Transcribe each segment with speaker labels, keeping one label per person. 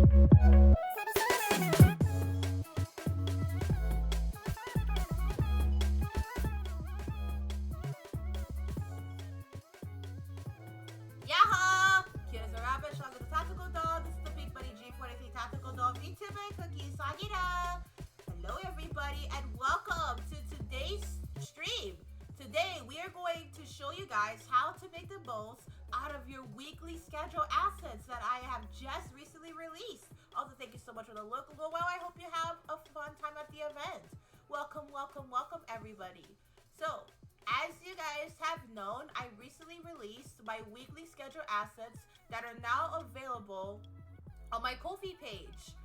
Speaker 1: Yaha! Here's a rabbit, Shaga the Tactical Dog. This is the Big Buddy G43 Tactical Dog VTuber, Cooky Sagira. Hello everybody and welcome to today's stream. Today we are going to show you guys how to make the most out of your weekly schedule assets that I have just recently released. Also, thank you so much for the look. Well, I hope you have a fun time at the event. Welcome, welcome, welcome everybody. So, as you guys have known, I recently released my weekly schedule assets that are now available on my Ko-fi page.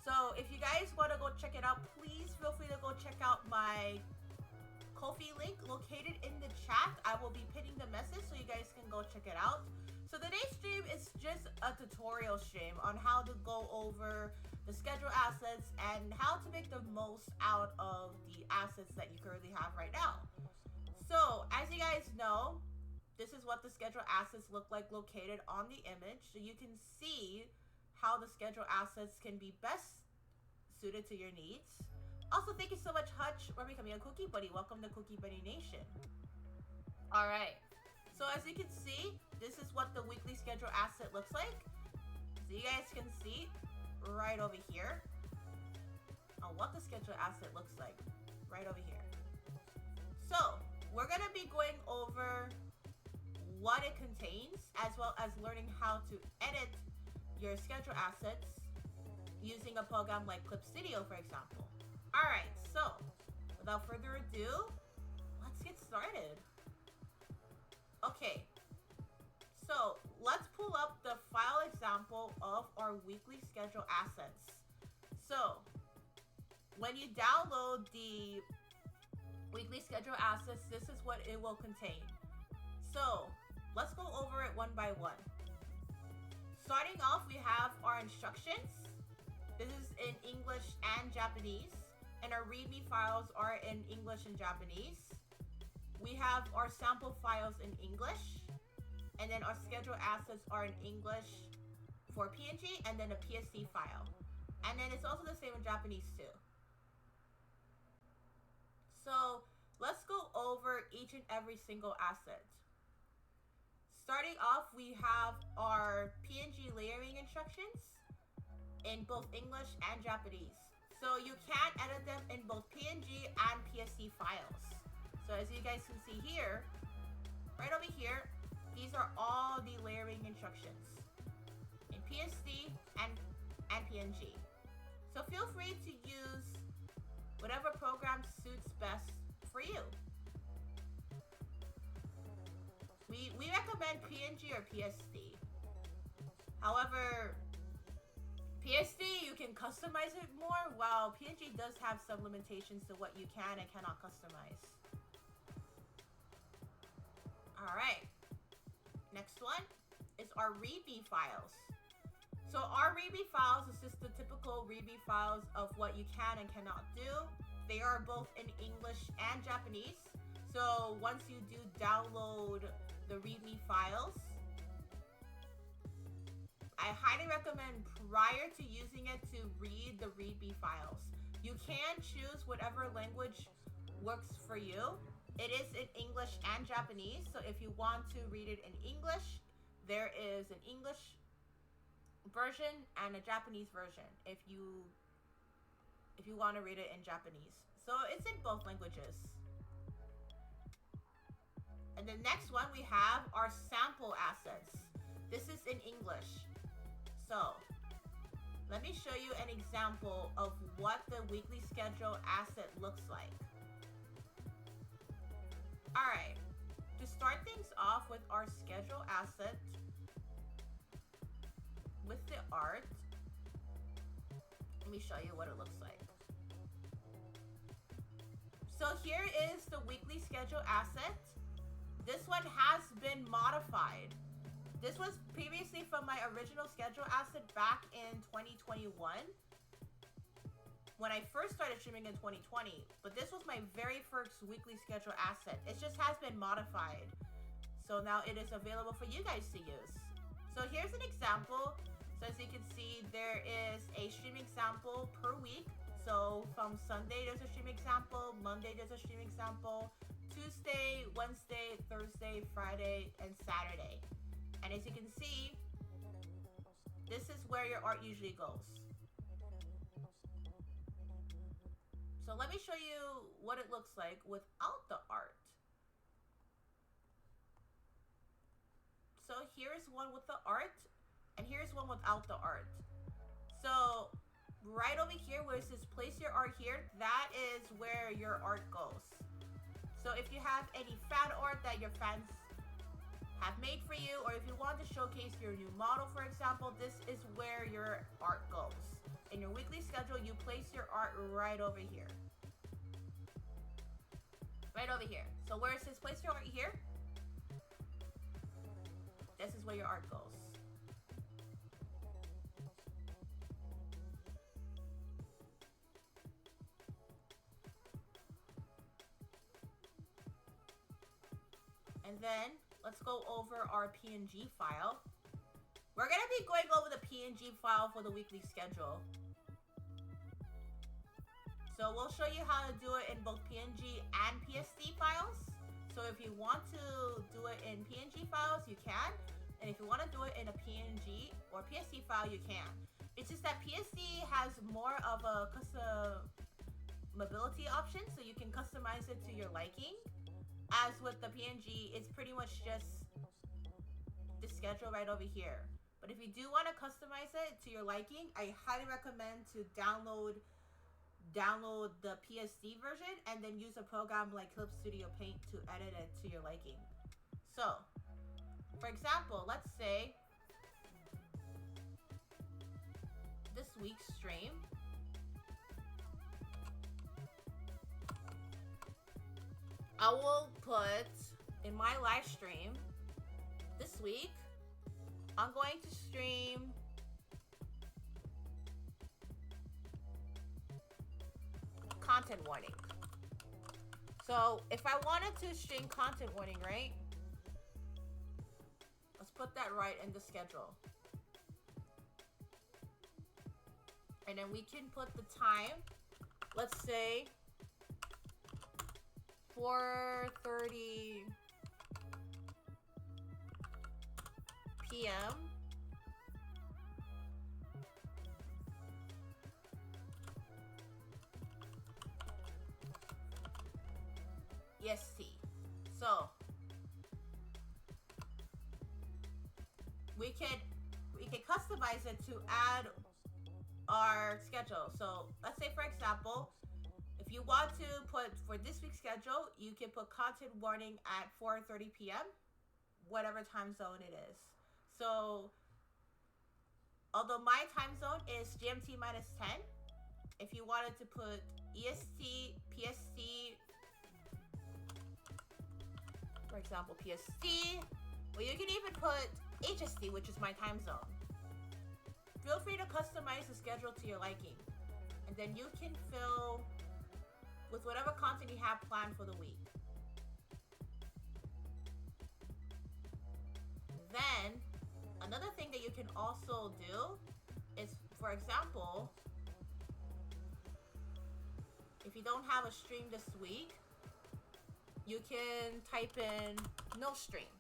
Speaker 1: So if you guys want to go check it out, please feel free to go check out my Ko-fi link located in the chat. I will be pinning the message so you guys can go check it out. So today's stream is just a tutorial stream on how to go over the schedule assets and how to make the most out of the assets that you currently have right now. So, as you guys know, this is what the schedule assets look like located on the image. So you can see how the schedule assets can be best suited to your needs. Also, thank you so much, Hutch, for becoming a Cookie Buddy. Welcome to Cookie Buddy Nation. Alright, so as you can see, this is what the weekly schedule asset looks like. So you guys can see right over here on what the schedule asset looks like right over here. So, we're going to be going over what it contains, as well as learning how to edit your schedule assets using a program like Clip Studio, for example. Alright, so without further ado, let's get started. Okay, so let's pull up the file example of our weekly schedule assets. So, when you download the weekly schedule assets, this is what it will contain. So let's go over it one by one. Starting off, we have our instructions. This is in English and Japanese, and our README files are in English and Japanese. We have our sample files in English, and then our schedule assets are in English for PNG, and then a PSD file. And then it's also the same in Japanese too. So let's go over each and every single asset. Starting off, we have our PNG layering instructions in both English and Japanese. So you can edit them in both PNG and PSD files. So as you guys can see here, right over here, these are all the layering instructions in PSD and PNG. So feel free to use whatever program suits best for you. We recommend PNG or PSD. However, PSD, you can customize it more, while PNG does have some limitations to what you can and cannot customize. Alright, next one is our README files. So our README files is just the typical README files of what you can and cannot do. They are both in English and Japanese. So once you do download the README files, I highly recommend prior to using it to read the README files. You can choose whatever language works for you. It is in English and Japanese. So if you want to read it in English, there is an English version and a Japanese version if you want to read it in Japanese. So it's in both languages. And the next one, we have our sample assets. This is in English. So let me show you an example of what the weekly schedule asset looks like. Alright, to start things off with our schedule asset, with the art, let me show you what it looks like. So here is the weekly schedule asset. This one has been modified. This was previously from my original schedule asset back in 2021 when I first started streaming in 2020, but this was my very first weekly schedule asset. It just has been modified. So now it is available for you guys to use. So here's an example. So as you can see, there is a stream example per week. So from Sunday, there's a stream example. Monday, there's a stream example. Tuesday, Wednesday, Thursday, Friday, and Saturday. And as you can see, this is where your art usually goes. So let me show you what it looks like without the art. So here's one with the art, and here's one without the art. So right over here where it says place your art here, that is where your art goes. So if you have any fan art that your fans have made for you, or if you want to showcase your new model, for example, this is where your art goes. In your weekly schedule, you place your art right over here. Right over here. So where it says place your art here, this is where your art goes. And then let's go over our PNG file. We're gonna be going over the PNG file for the weekly schedule. So we'll show you how to do it in both PNG and PSD files. So if you want to do it in PNG files, you can. And if you want to do it in a PNG or PSD file, you can. It's just that PSD has more of a customability option, so you can customize it to your liking. As with the PNG, it's pretty much just the schedule right over here. But if you do want to customize it to your liking, I highly recommend to download the PSD version and then use a program like Clip Studio Paint to edit it to your liking. So, for example, let's say this week's stream, I will put in my live stream this week, I'm going to stream content warning. So if I wanted to stream content warning, right? Let's put that right in the schedule. And then we can put the time, let's say 4:30 p.m. EST. So we can customize it to add our schedule. So let's say, for example, if you want to put for this week's schedule, you can put content warning at 4:30 p.m. whatever time zone it is. So although my time zone is GMT minus 10, if you wanted to put EST, PST, for example, PST, or you can even put HST, which is my time zone. Feel free to customize the schedule to your liking, and then you can fill with whatever content you have planned for the week. Then, another thing that you can also do is, for example, if you don't have a stream this week, you can type in no stream.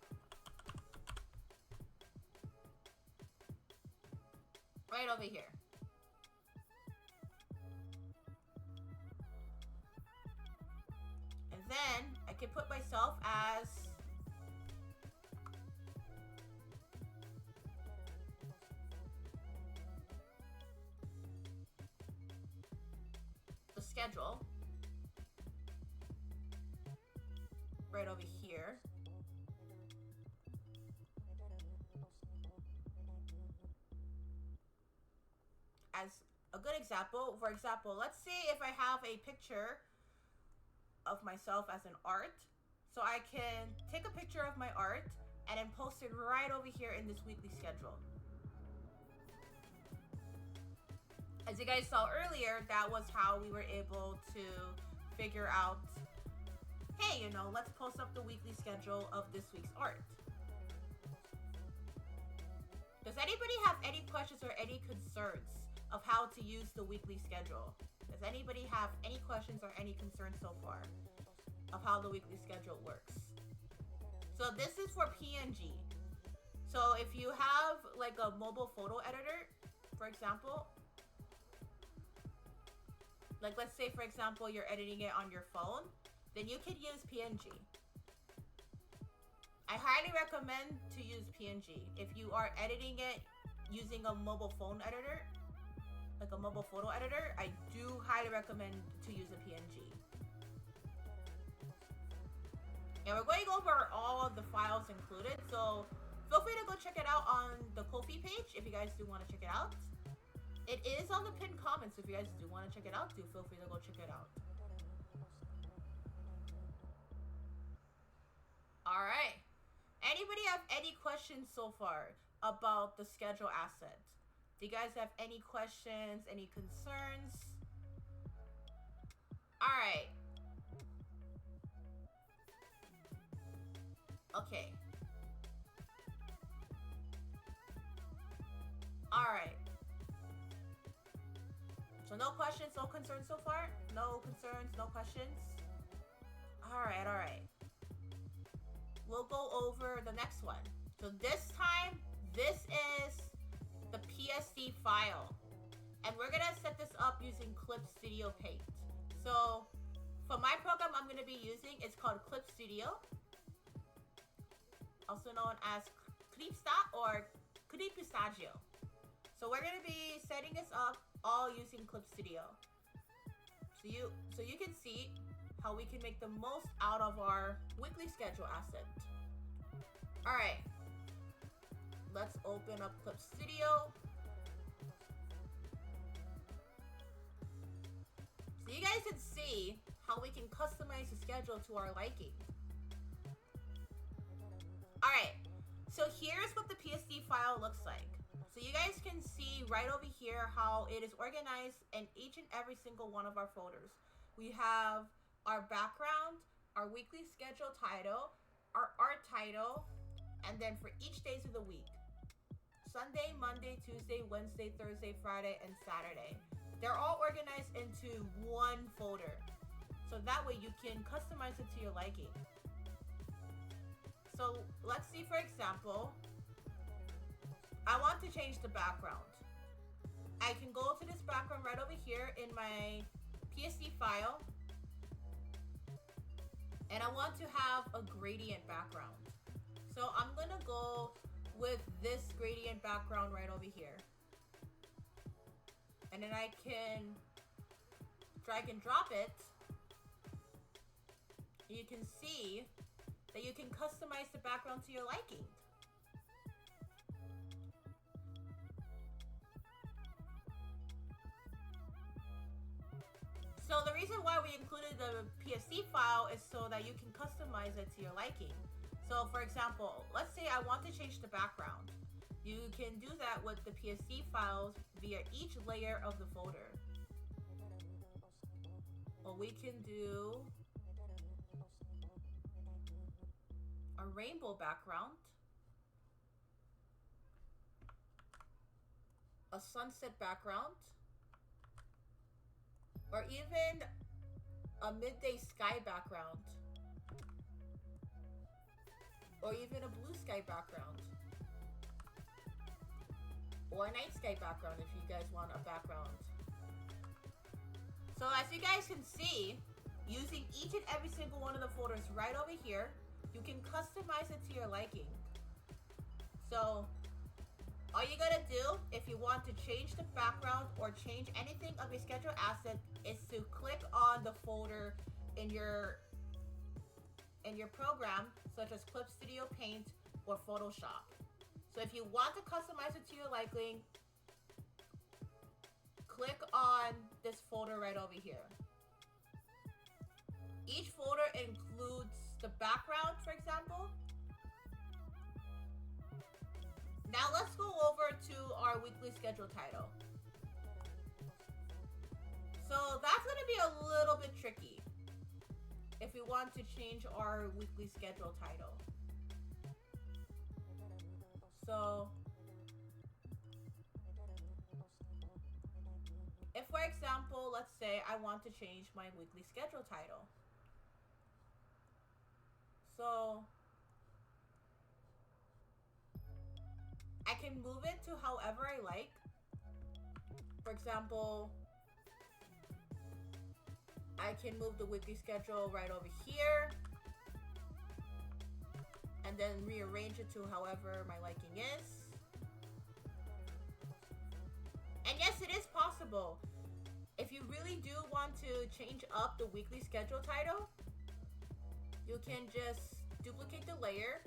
Speaker 1: Right over here. And then I can put myself as the schedule right over here. As a good example, for example, let's say if I have a picture of myself as an art, so I can take a picture of my art and then post it right over here in this weekly schedule. As you guys saw earlier, that was how we were able to figure out, hey, you know, let's post up the weekly schedule of this week's art. Does Does anybody have any questions or any concerns of how to use the weekly schedule? Does anybody have any questions or any concerns so far of how the weekly schedule works? So this is for PNG. So if you have like a mobile photo editor, for example, like let's say for example you're editing it on your phone, then you could use PNG. I highly recommend to use PNG if you are editing it using a mobile phone editor, like a mobile photo editor. I do highly recommend to use a PNG. And we're going over all of the files included, so feel free to go check it out on the Ko-fi page if you guys do want to check it out. It is on the pinned comments, so if you guys do want to check it out, do feel free to go check it out. Alright. Anybody have any questions so far about the schedule asset? Do you guys have any questions, any concerns? Alright. Okay. Alright. So no questions, no concerns so far? No concerns, no questions? Alright, alright. We'll go over the next one. So this time, this is the PSD file. And we're gonna set this up using Clip Studio Paint. So for my program I'm gonna be using, it's called Clip Studio, also known as Clipsta or Clipistagio. So we're gonna be setting this up all using Clip Studio. So you can see how we can make the most out of our weekly schedule asset. Alright. Let's open up Clip Studio. So you guys can see how we can customize the schedule to our liking. Alright, so here's what the PSD file looks like. So you guys can see right over here how it is organized in each and every single one of our folders. We have our background, our weekly schedule title, our art title, and then for each days of the week. Sunday, Monday, Tuesday, Wednesday, Thursday, Friday, and Saturday. They're all organized into one folder. So that way you can customize it to your liking. So let's see, for example, I want to change the background. I can go to this background right over here in my PSD file. And I want to have a gradient background. So I'm gonna go with this gradient background right over here. And then I can drag and drop it. You can see that you can customize the background to your liking. So the reason why we included the PSD file is so that you can customize it to your liking. So for example, let's say I want to change the background. You can do that with the PSD files via each layer of the folder. Or we can do a rainbow background, a sunset background, or even a midday sky background, or even a blue sky background, or a night sky background if you guys want a background. So as you guys can see, using each and every single one of the folders right over here, you can customize it to your liking. So all you gotta do if you want to change the background or change anything of your schedule asset is to click on the folder in your program, such as Clip Studio Paint or Photoshop. So if you want to customize it to your liking, click on this folder right over here. Each folder includes the background, for example. Now let's go over to our weekly schedule title. So that's going to be a little bit tricky if we want to change our weekly schedule title. So example, let's say I want to change my weekly schedule title. So I can move it to however I like. For example, I can move the weekly schedule right over here and then rearrange it to however my liking is. And yes, it is possible. If you really do want to change up the weekly schedule title, you can just duplicate the layer.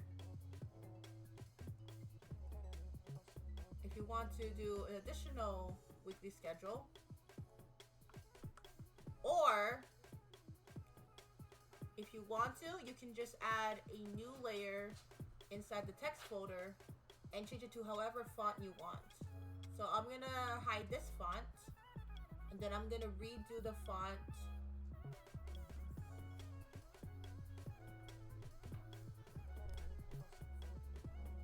Speaker 1: If you want to do an additional weekly schedule, or if you want to, you can just add a new layer inside the text folder and change it to however font you want. So I'm gonna hide this font, and then I'm gonna redo the font.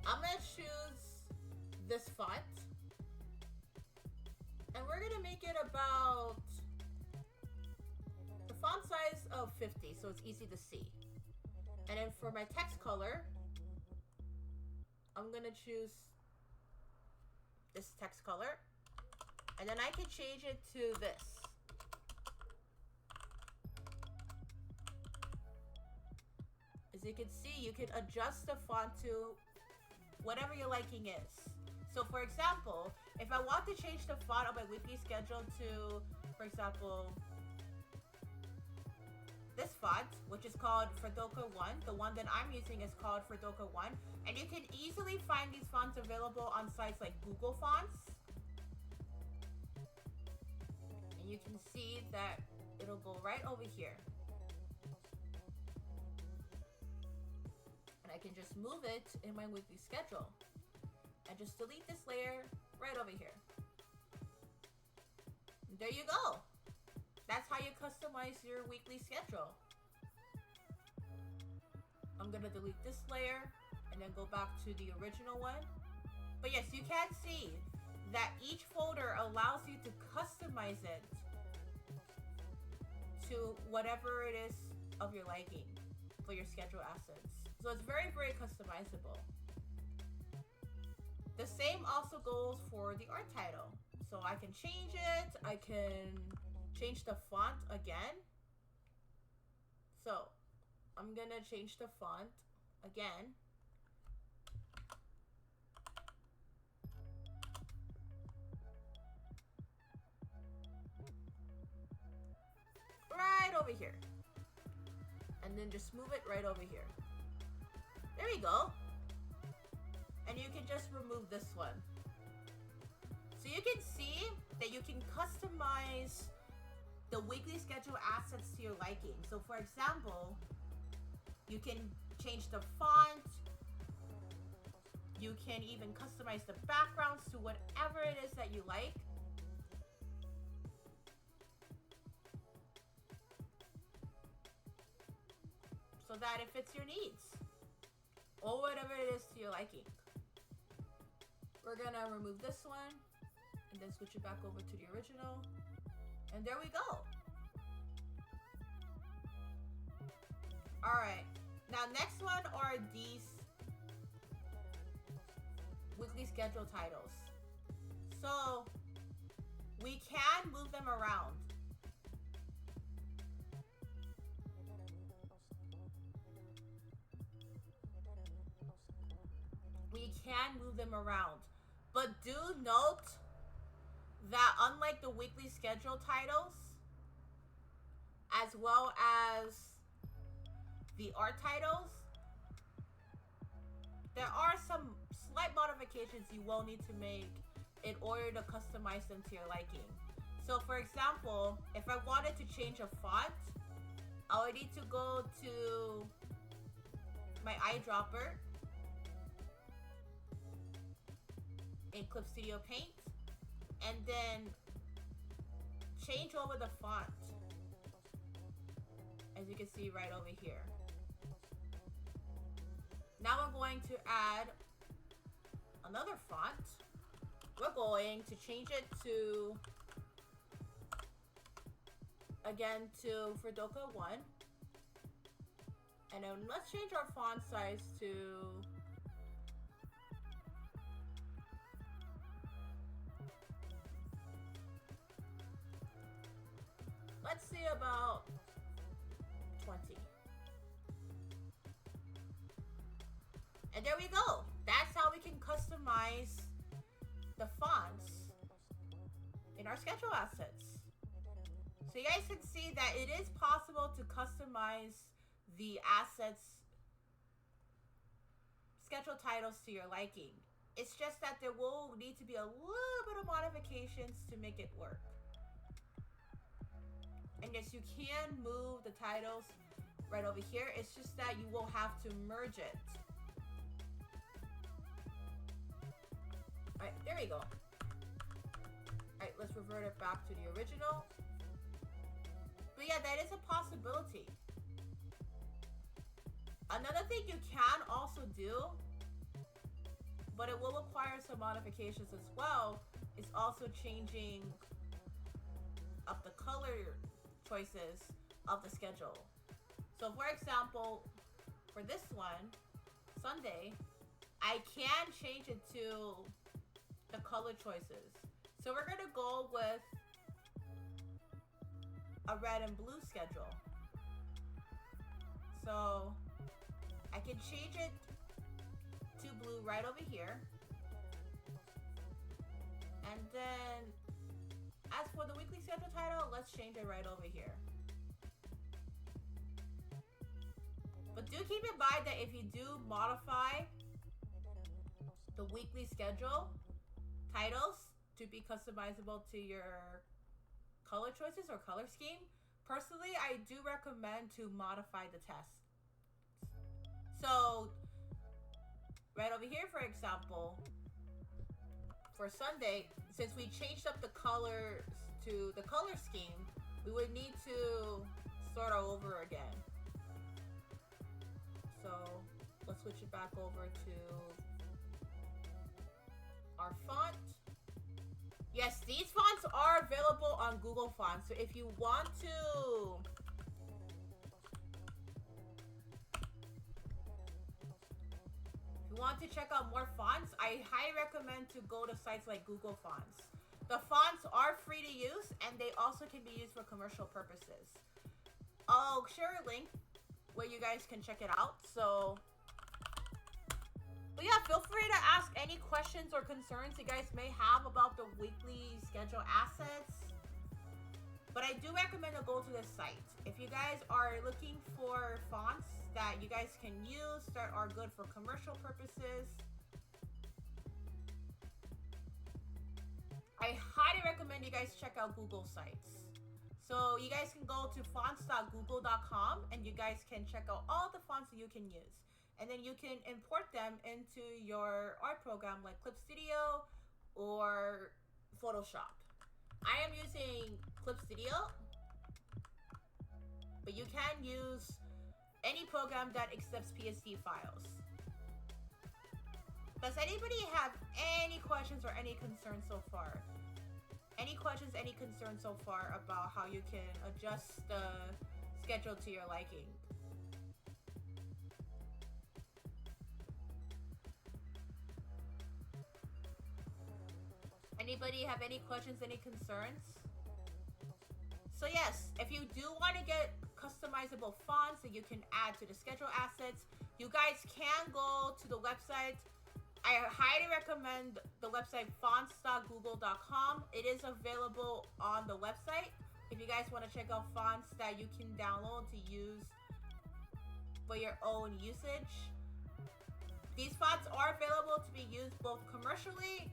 Speaker 1: I'm gonna choose this font, and we're gonna make it about the font size of 50, so it's easy to see. And then for my text color, I'm gonna choose this text color, and then I can change it to this. As you can see, you can adjust the font to whatever your liking is. So for example, if I want to change the font of my weekly schedule to, for example, this font, which is called Fredoka 1. The one that I'm using is called Fredoka 1. And you can easily find these fonts available on sites like Google Fonts. And you can see that it'll go right over here. And I can just move it in my weekly schedule. And just delete this layer right over here. And there you go. That's how you customize your weekly schedule. I'm gonna delete this layer and then go back to the original one. But yes, you can see that each folder allows you to customize it to whatever it is of your liking for your schedule assets. So it's very, very customizable. The same also goes for the art title. So I can change it, I can change the font again. So I'm gonna change the font again. Right over here. And then just move it right over here. There we go. And you can just remove this one. So you can see that you can customize the weekly schedule assets to your liking. So for example, you can change the font. You can even customize the backgrounds to whatever it is that you like. So that it fits your needs. Or whatever it is to your liking. We're gonna remove this one and then switch it back over to the original. And there we go. Alright. Now next one are these weekly schedule titles. So we can move them around. We can move them around. But do note that unlike the weekly schedule titles, as well as the art titles, there are some slight modifications you will need to make in order to customize them to your liking. So for example, if I wanted to change a font, I would need to go to my eyedropper in Clip Studio Paint and then change over the font, as you can see right over here. Now we're going to add another font. We're going to change it to again to Fredoka 1. And then let's change our font size to... let's see, about 20. And there we go. That's how we can customize the fonts in our schedule assets. So you guys can see that it is possible to customize the assets schedule titles to your liking. It's just that there will need to be a little bit of modifications to make it work. And yes, you can move the titles right over here. It's just that you will have to merge it. Alright, there we go. Alright, let's revert it back to the original. But yeah, that is a possibility. Another thing you can also do, but it will require some modifications as well, is also changing up the color choices of the schedule. So for example, for this one, Sunday, I can change it to the color choices. So we're gonna go with a red and blue schedule. So I can change it to blue right over here. And then as for the weekly schedule title, let's change it right over here. But do keep in mind that if you do modify the weekly schedule titles to be customizable to your color choices or color scheme, personally, I do recommend to modify the text. So right over here, for example, for Sunday, since we changed up the colors to the color scheme, we would need to start all over again. So let's switch it back over to our font. Yes, these fonts are available on Google Fonts. So if you want to check out more fonts, I highly recommend to go to sites like Google Fonts. The fonts are free to use and they also can be used for commercial purposes. I'll share a link where you guys can check it out. But yeah, feel free to ask any questions or concerns you guys may have about the weekly schedule assets. But I do recommend to go to this site. If you guys are looking for fonts that you guys can use that are good for commercial purposes, I highly recommend you guys check out Google sites. So you guys can go to fonts.google.com and you guys can check out all the fonts that you can use. And then you can import them into your art program like Clip Studio or Photoshop. I am using Clip Studio, but you can use any program that accepts PSD files. Does anybody have any questions or any concerns so far? Any questions, any concerns so far about how you can adjust the schedule to your liking? Anybody have any questions, any concerns? So yes, if you do want to get customizable fonts that you can add to the schedule assets, you guys can go to the website. I highly recommend the website fonts.google.com. It is available on the website if you guys want to check out fonts that you can download to use for your own usage. These fonts are available to be used both commercially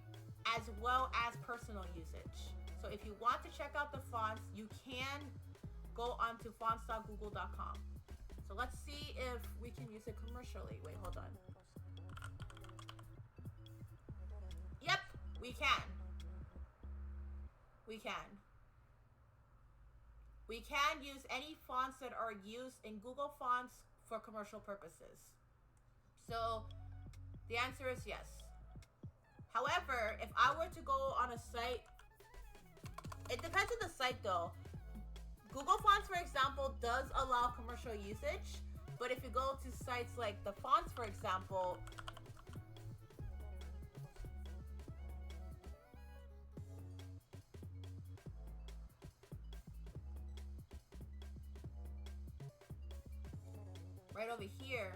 Speaker 1: as well as personal usage. So if you want to check out the fonts, you can go onto fonts.google.com. So let's see if we can use it commercially. Wait, hold on. Yep, we can. We can. We can use any fonts that are used in Google Fonts for commercial purposes. So the answer is yes. However, if I were to go on a site, it depends on the site though. Google Fonts, for example, does allow commercial usage, but if you go to sites like the fonts, for example, right over here,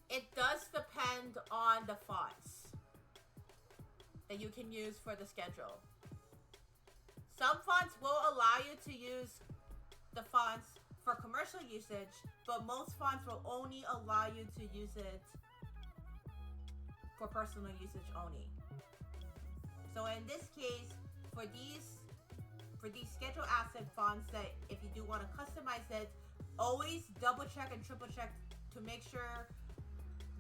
Speaker 1: it does depend on the fonts that you can use for the schedule. Some fonts will allow you to use the fonts for commercial usage, but most fonts will only allow you to use it for personal usage only. So in this case, for these schedule asset fonts, that if you do want to customize it, always double check and triple check to make sure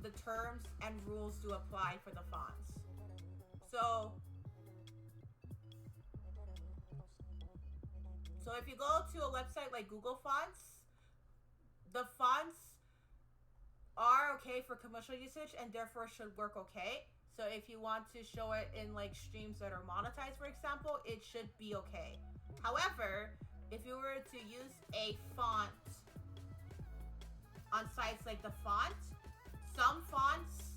Speaker 1: the terms and rules do apply for the fonts. So if you go to a website like Google Fonts, the fonts are okay for commercial usage and therefore should work okay. So if you want to show it in like streams that are monetized, for example, it should be okay. However, if you were to use a font on sites like the font, some fonts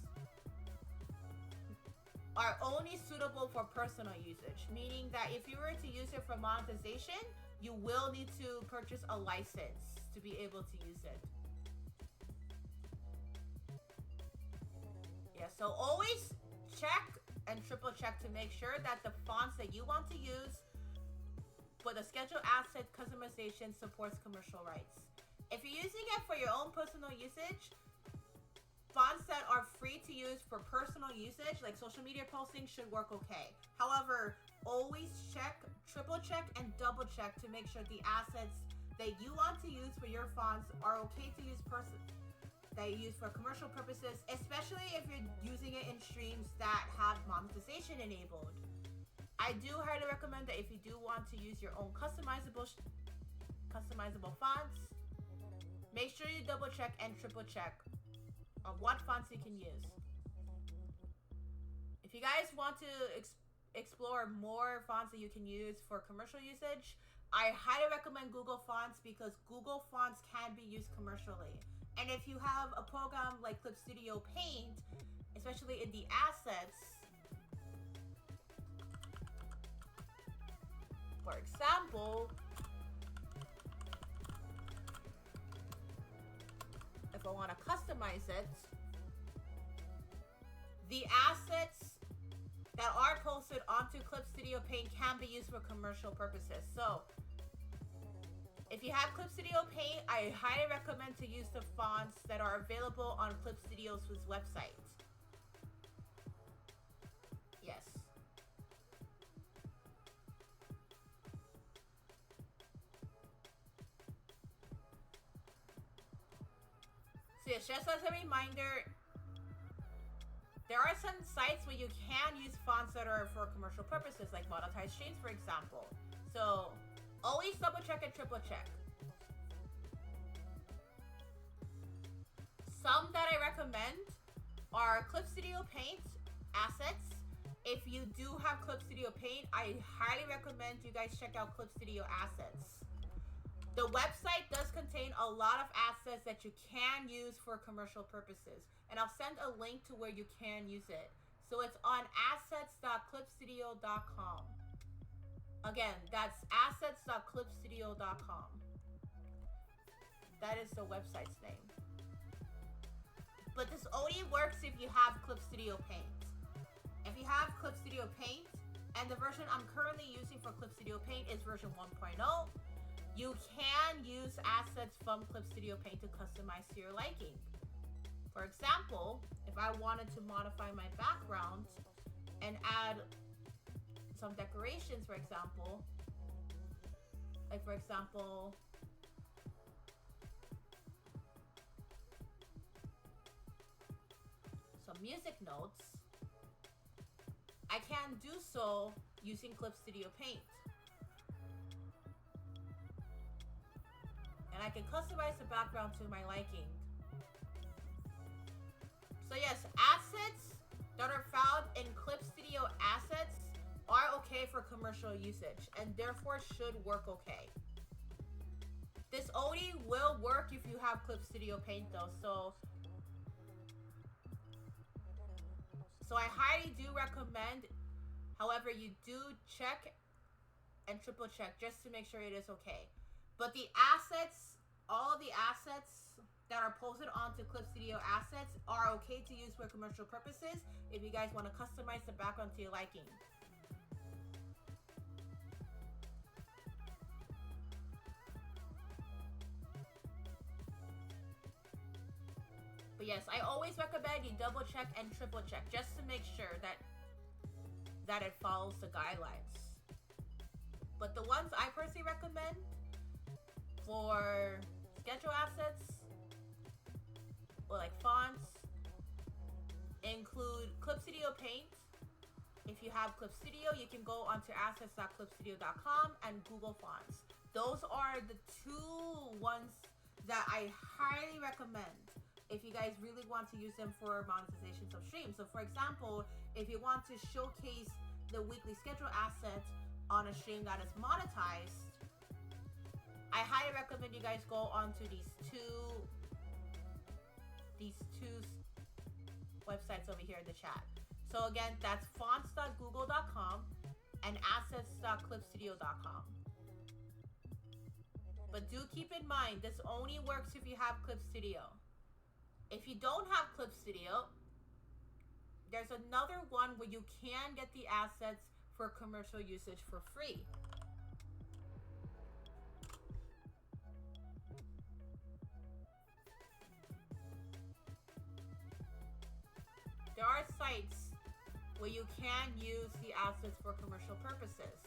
Speaker 1: are only suitable for personal usage, meaning that if you were to use it for monetization, you will need to purchase a license to be able to use it. Yeah, so always check and triple check to make sure that the fonts that you want to use for the schedule asset customization supports commercial rights. If you're using it for your own personal usage, fonts that are free to use for personal usage, like social media posting, should work okay. However, always check, triple check, and double check to make sure the assets that you want to use for your fonts are okay to use that you use for commercial purposes, especially if you're using it in streams that have monetization enabled. I do highly recommend that if you do want to use your own customizable fonts, make sure you double check and triple check on what fonts you can use. If you guys want to explore more fonts that you can use for commercial usage, I highly recommend Google Fonts because Google Fonts can be used commercially. And if you have a program like Clip Studio Paint, especially in the assets, for example, if I want to customize it, the assets that are posted onto Clip Studio Paint can be used for commercial purposes. So if you have Clip Studio Paint, I highly recommend to use the fonts that are available on Clip Studio's website. Yes. So yes, just as a reminder, there are some sites where you can use fonts that are for commercial purposes, like monetized streams, for example. So always double check and triple check. Some that I recommend are Clip Studio Paint assets. If you do have Clip Studio Paint, I highly recommend you guys check out Clip Studio Assets. The website does contain a lot of assets that you can use for commercial purposes. And I'll send a link to where you can use it. So it's on assets.clipstudio.com. Again, that's assets.clipstudio.com. That is the website's name. But this only works if you have Clip Studio Paint. If you have Clip Studio Paint, and the version I'm currently using for Clip Studio Paint is version 1.0, you can use assets from Clip Studio Paint to customize to your liking. For example, if I wanted to modify my background and add some decorations, for example, like for example, some music notes, I can do so using Clip Studio Paint. And I can customize the background to my liking. So yes, assets that are found in Clip Studio Assets are okay for commercial usage and therefore should work okay. This only will work if you have Clip Studio Paint though, so I highly do recommend. However, you do check and triple check just to make sure it is okay. But the assets, all of the assets that are posted onto Clip Studio Assets are okay to use for commercial purposes if you guys want to customize the background to your liking. But yes, I always recommend you double check and triple check just to make sure that it follows the guidelines. But the ones I personally recommend for schedule assets or like fonts include Clip Studio Paint. If you have Clip Studio, you can go onto assets.clipstudio.com and Google Fonts. Those are the two ones that I highly recommend if you guys really want to use them for monetizations of streams. So for example, if you want to showcase the weekly schedule assets on a stream that is monetized, I highly recommend you guys go onto these two websites over here in the chat. So again, that's fonts.google.com and assets.clipstudio.com. But do keep in mind, this only works if you have Clip Studio. If you don't have Clip Studio, there's another one where you can get the assets for commercial usage for free. There are sites where you can use the assets for commercial purposes.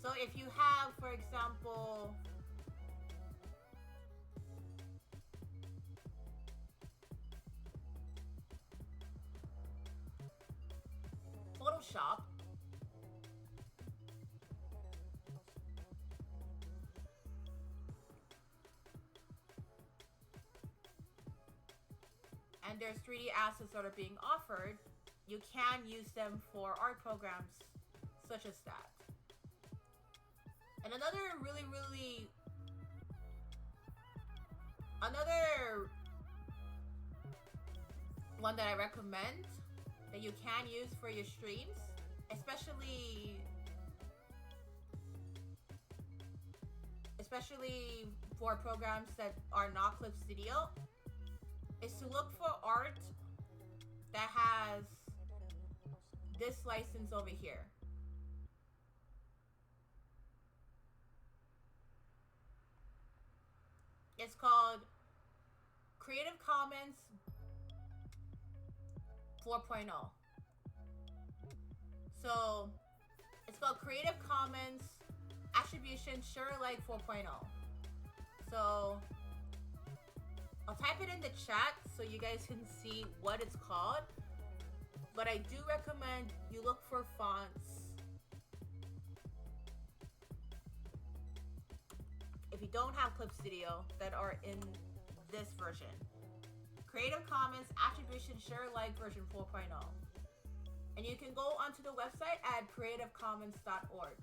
Speaker 1: So if you have, for example, Photoshop, and there's 3D assets that are being offered, you can use them for art programs such as that. And another one that I recommend that you can use for your streams, especially for programs that are not Clip Studio, is to look for art that has this license over here. It's called Creative Commons 4.0. So it's called Creative Commons Attribution Share Alike 4.0. So I'll type it in the chat so you guys can see what it's called. But I do recommend you look for fonts. If you don't have Clip Studio, that are in this version. Creative Commons Attribution Share Alike version 4.0. And you can go onto the website at creativecommons.org.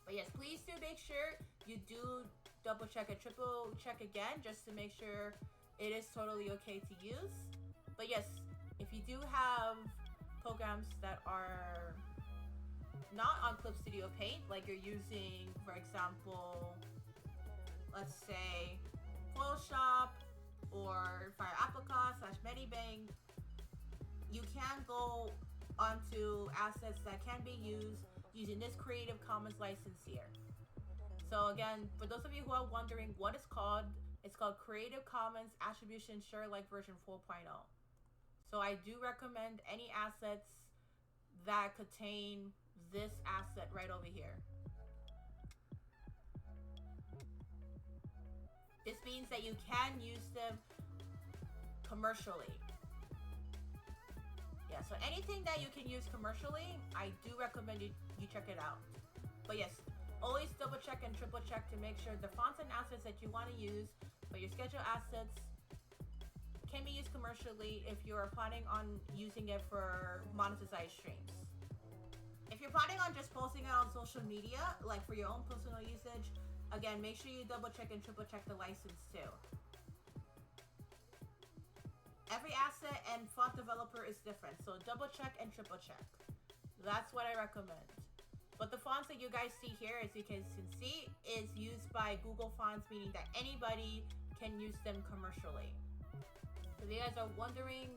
Speaker 1: But yes, please do make sure you do double check and triple check again just to make sure it is totally okay to use. But yes, if you do have programs that are not on Clip Studio Paint, like you're using, for example, let's say Photoshop or Fire Apricot / Medibang, you can go onto assets that can be used using this Creative Commons license here. So again, for those of you who are wondering what it's called Creative Commons Attribution Share Alike version 4.0. So I do recommend any assets that contain this asset right over here. This means that you can use them commercially. Yeah, so anything that you can use commercially, I do recommend you check it out. But yes, always double check and triple check to make sure the fonts and assets that you want to use for your schedule assets can be used commercially if you're planning on using it for monetized streams. If you're planning on just posting it on social media, like for your own personal usage, again, make sure you double check and triple check the license too. Every asset and font developer is different, so double check and triple check. That's what I recommend. But the fonts that you guys see here, as you can see, is used by Google Fonts, meaning that anybody can use them commercially. So if you guys are wondering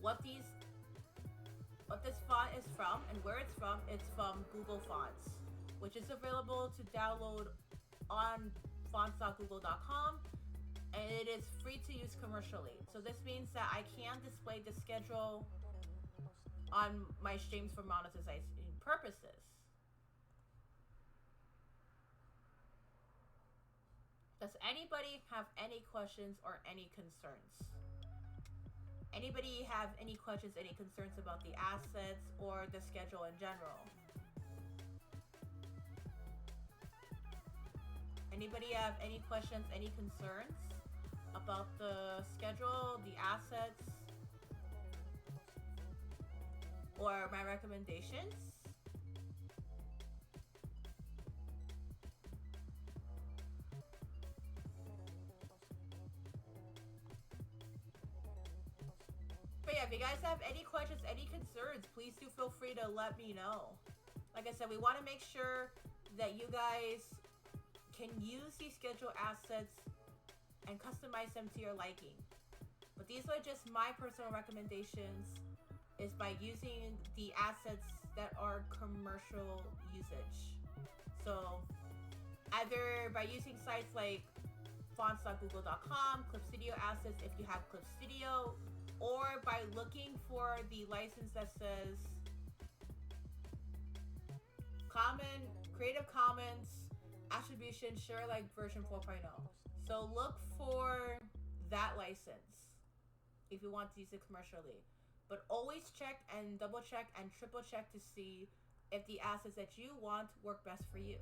Speaker 1: what this font is from and where it's from Google Fonts, which is available to download on fonts.google.com, and it is free to use commercially. So this means that I can display the schedule on my streams for monetization purposes. Does anybody have any questions or any concerns? Anybody have any questions, any concerns about the assets or the schedule in general? Anybody have any questions, any concerns about the schedule, the assets, or my recommendations? But yeah, if you guys have any questions, any concerns, please do feel free to let me know. Like I said, we want to make sure that you guys can use these schedule assets and customize them to your liking. But these are just my personal recommendations, is by using the assets that are commercial usage. So either by using sites like fonts.google.com, Clip Studio assets if you have Clip Studio, or by looking for the license that says Creative Commons Attribution Share Alike version 4.0. So look for that license if you want to use it commercially. But always check and double check and triple check to see if the assets that you want work best for you.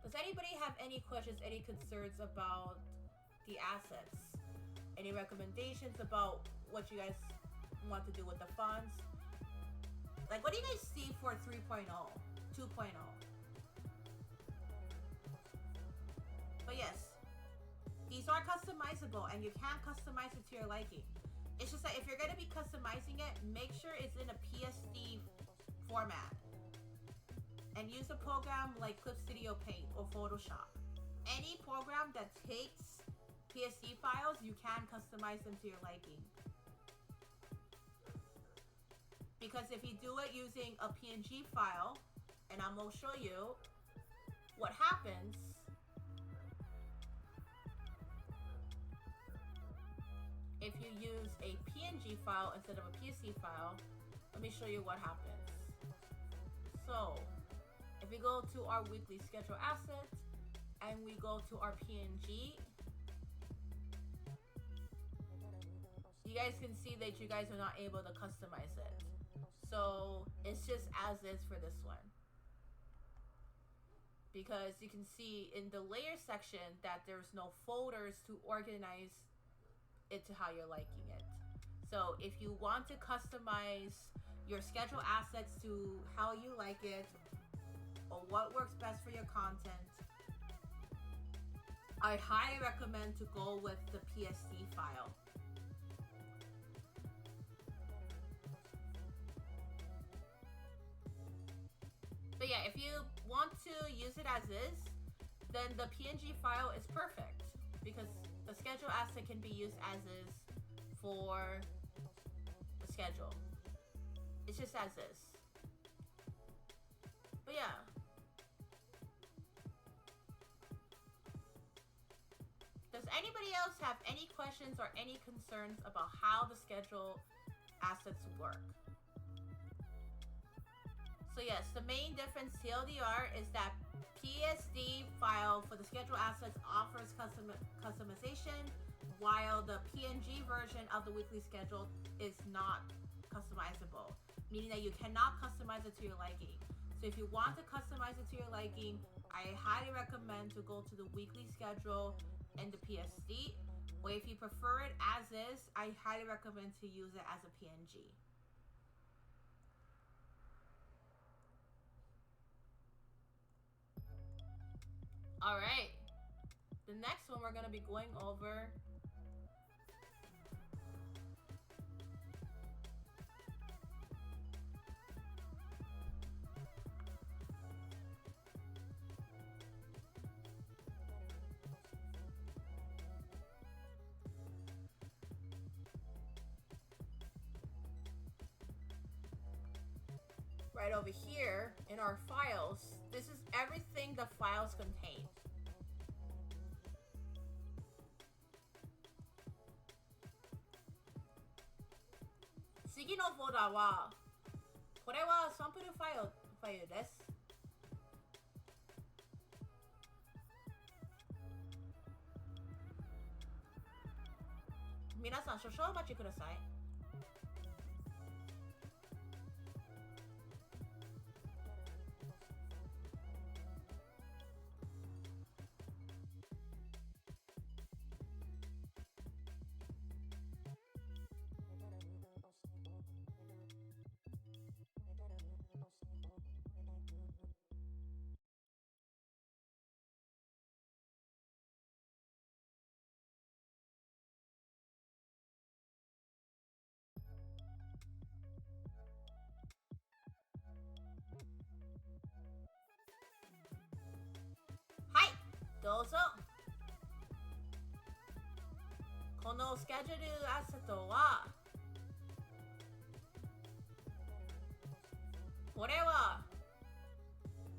Speaker 1: Does anybody have any questions, any concerns about the assets? Any recommendations about what you guys want to do with the fonts? Like, what do you guys see for 3.0, 2.0? But yes, these are customizable and you can customize it to your liking. It's just that if you're going to be customizing it, make sure it's in a PSD format. And use a program like Clip Studio Paint or Photoshop. Any program that takes PSD files, you can customize them to your liking. Because if you do it using a PNG file, and I'm going to show you what happens if you use a PNG file instead of a PSD file. Let me show you what happens. So if we go to our weekly schedule assets and we go to our PNG, you guys can see that you guys are not able to customize it. So it's just as is for this one. Because you can see in the layer section that there's no folders to organize it to how you're liking it. So if you want to customize your schedule assets to how you like it, or what works best for your content, I highly recommend to go with the PSD file. But yeah, if you want to use it as is, then the PNG file is perfect because the schedule asset can be used as is for the schedule. It's just as is. But yeah. Does anybody else have any questions or any concerns about how the schedule assets work? So yes, the main difference TLDR is that PSD file for the schedule assets offers customization, while the PNG version of the weekly schedule is not customizable, meaning that you cannot customize it to your liking. So if you want to customize it to your liking, I highly recommend to go to the weekly schedule and the PSD, Or if you prefer it as is, I highly recommend to use it as a PNG. Alright. The next one we're going to be going over right over here in our files. This is everything the files contain. Sigi no folder wa, これはサンプルファイルです。皆さん少々お待ちください。はい、どうぞ。このスケジュールアセットは、これは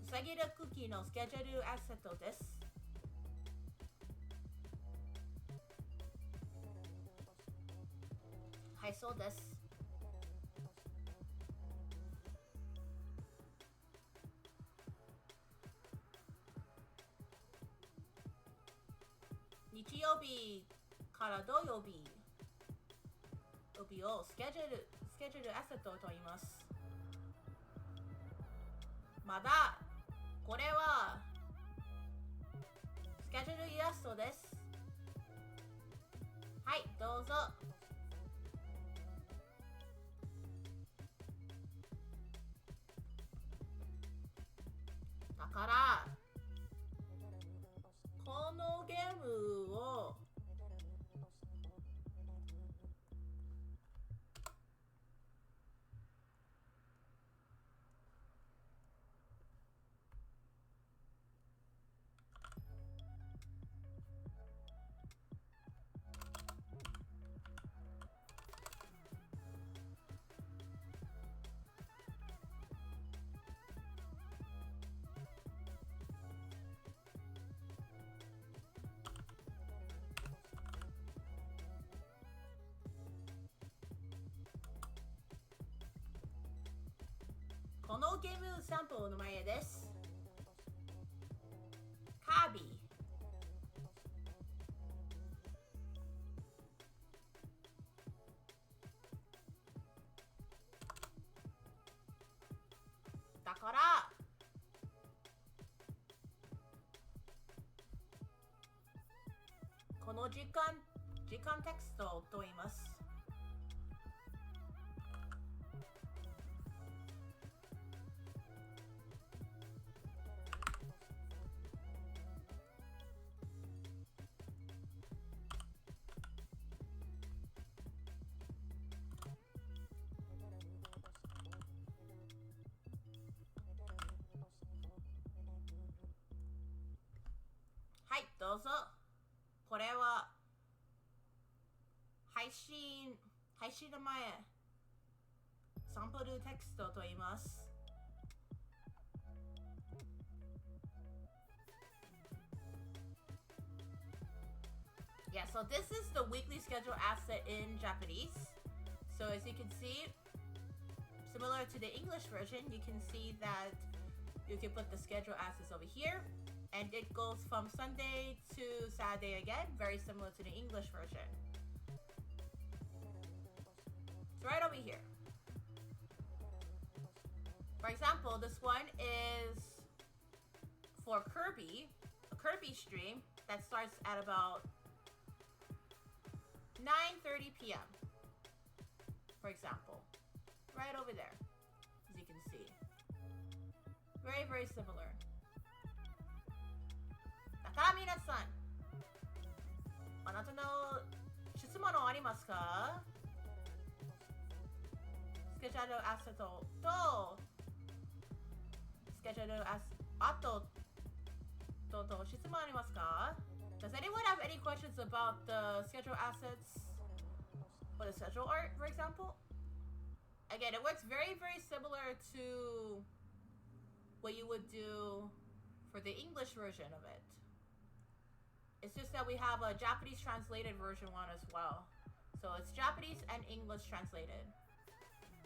Speaker 1: うさぎのクッキーのスケジュールアセットです。はい、そうです。日曜日から土曜日をスケジュールアセットと言います。まだこれはスケジュールイラストです。はい、どうぞ。だからこのゲームをこのゲームサンプルの前です。カービィ。だからこの時間テクストと言います。はい、どうぞ。これは配信の前サンプルテクストと言います。Yeah, so this is the weekly schedule asset in Japanese. So as you can see, similar to the English version, you can see that you can put the schedule assets over here. And it goes from Sunday to Saturday again, very similar to the English version. It's right over here. For example, this one is for Kirby, a Kirby stream that starts at about 9:30 p.m. For example. Right over there. As you can see. Very, very similar. だから皆さん、あなたの質問ありますか？スケジュールアセットとスケジュールアセットと質問ありますか？ Does anyone have any questions about the schedule assets or the schedule art, for example? Again, it works very, very similar to what you would do for the English version of it. It's just that we have a Japanese translated version one as well. So it's Japanese and English translated.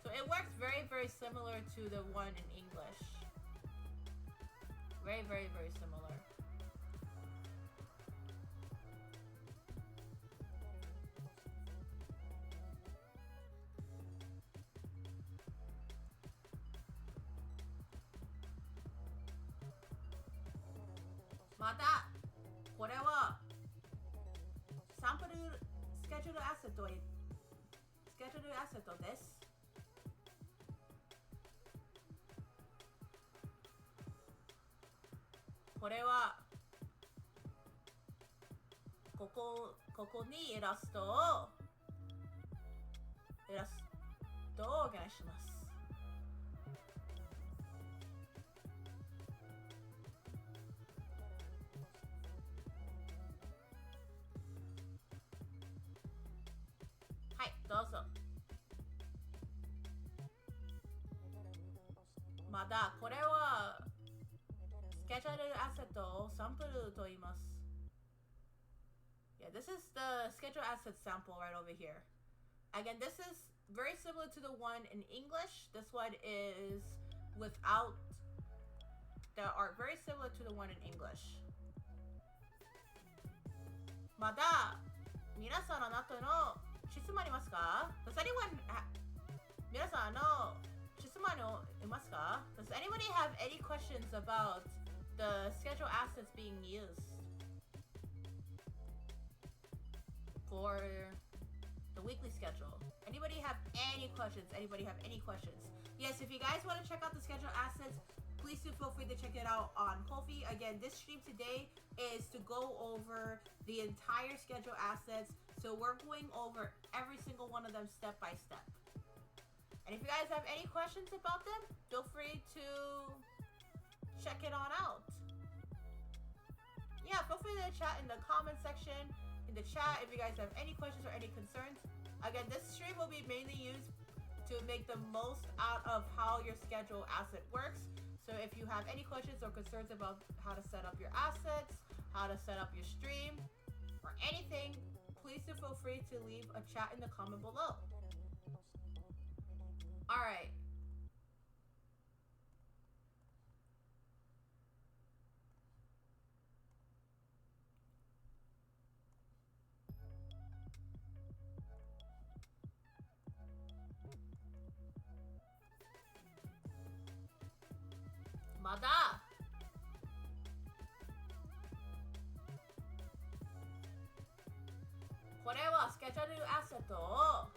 Speaker 1: So it works very, very similar to the one in English. Very, very, very similar. Mata, これはサンプルスケジュールアセットです。これはここにイラストをお願いします。はい、どうぞ。またこれはスケジュールアセットをサンプルと言います。Yeah, this is the schedule asset sample right over here. Again, this is very similar to the one in English. This one is without the art, very similar to the one in English. また皆さんあなたの質問ありますか？ Does anyone 皆さんの質問ありますか？ Does anybody have any questions about the schedule assets being used for the weekly schedule? Anybody have any questions? Yes, if you guys want to check out the schedule assets, please do feel free to check it out on Ko-fi. Again, this stream today is to go over the entire schedule assets. So we're going over every single one of them step by step. And if you guys have any questions about them, feel free to check it on out. Yeah, feel free to chat in the comment section, in the chat, if you guys have any questions or any concerns. Again, this stream will be mainly used to make the most out of how your schedule asset works. So if you have any questions or concerns about how to set up your assets, how to set up your stream, or anything, please do feel free to leave a chat in the comment below. Alright. Mada! これはスケジュールアセットを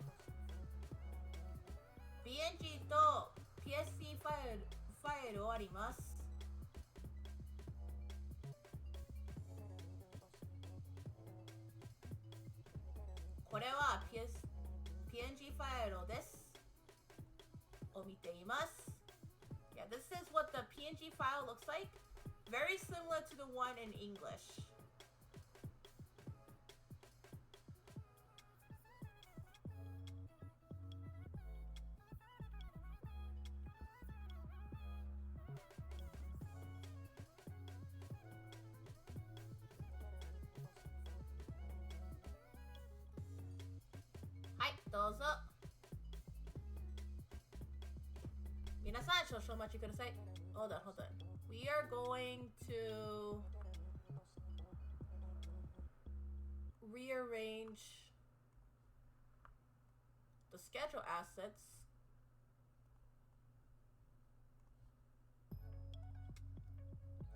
Speaker 1: PNG と PSD ファイルあります。これは PNG ファイルです。を見ています。Yeah, this is what the PNG file looks like. Very similar to the one in English. Hi, どうぞ。皆さん、少々お待ちください。Hold on. We are going to rearrange the schedule assets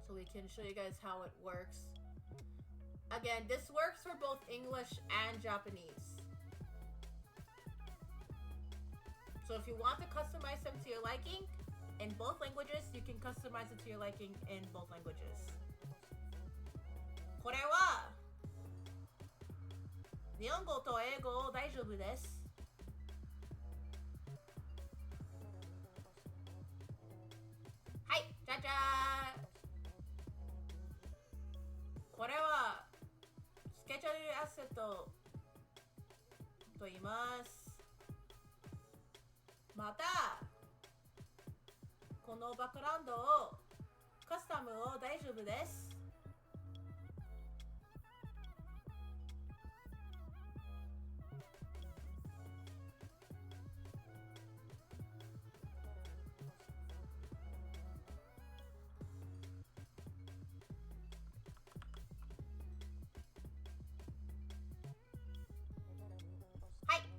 Speaker 1: so we can show you guys how it works. Again, this works for both English and Japanese. So if you want to customize them to your liking in both languages, you can customize it to your liking in both languages. これは日本語と英語大丈夫です。はい、じゃじゃー。これはスケジュールアセットと言います。またこのバックグラウンドをカスタムを大丈夫です。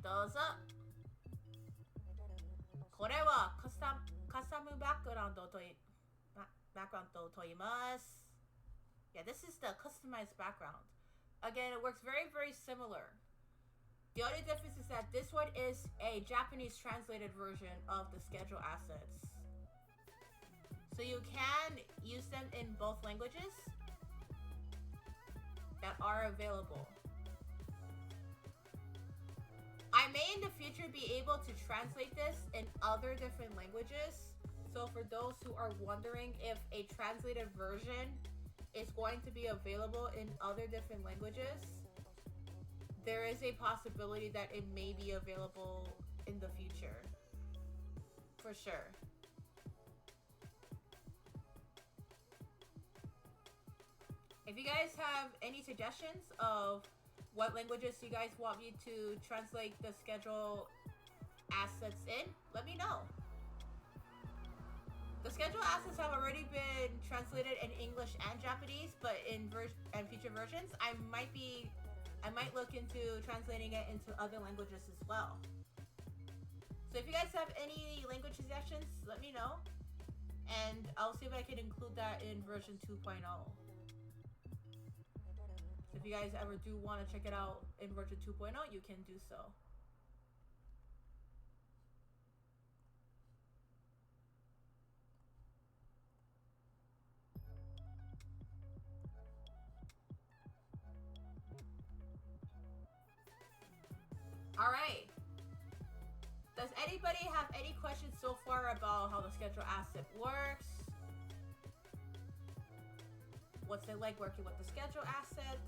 Speaker 1: どうぞ。これはカスタムバックグラウンドと言います。Yeah, this is the customized background. Again, it works very, very similar. The only difference is that this one is a Japanese translated version of the schedule assets. So you can use them in both languages that are available. I may in the future be able to translate this in other different languages. So for those who are wondering if a translated version is going to be available in other different languages, there is a possibility that it may be available in the future. For sure. If you guys have any suggestions of what languages you guys want me to translate the schedule assets in, let me know. The schedule assets have already been translated in English and Japanese, but in future versions, I might look into translating it into other languages as well. So if you guys have any language suggestions, let me know, and I'll see if I can include that in version 2.0. If you guys ever do want to check it out in version 2.0, you can do so. Alright. Does anybody have any questions so far about how the schedule asset works? What's it like working with the schedule asset,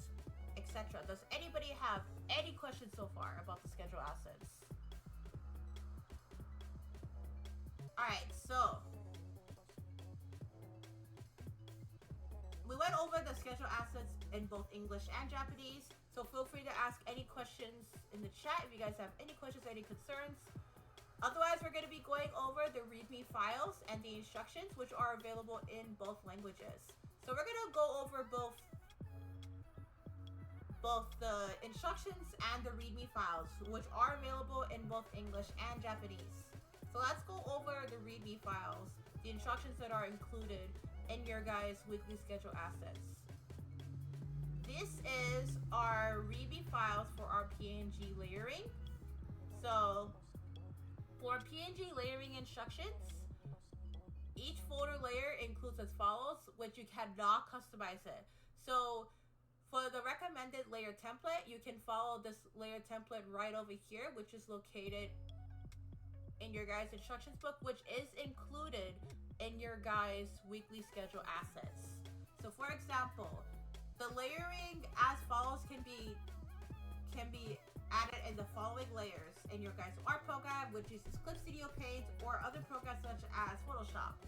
Speaker 1: etc.? Does anybody have any questions so far about the schedule assets? Alright, so we went over the schedule assets in both English and Japanese, so feel free to ask any questions in the chat if you guys have any questions, any concerns. Otherwise, we're going to be going over the README files and the instructions, which are available in both languages. So we're going to go over both the instructions and the README files, which are available in both English and Japanese. So let's go over the README files, the instructions that are included in your guys' weekly schedule assets. This is our README files for our PNG layering. So for PNG layering instructions, each folder layer includes as follows, which you cannot customize it. So for the recommended layer template, you can follow this layer template right over here, which is located in your guys' instructions book, which is included in your guys' weekly schedule assets. So for example, the layering as follows can be added in the following layers in your guys' art program, which uses Clip Studio Paint or other programs such as Photoshop.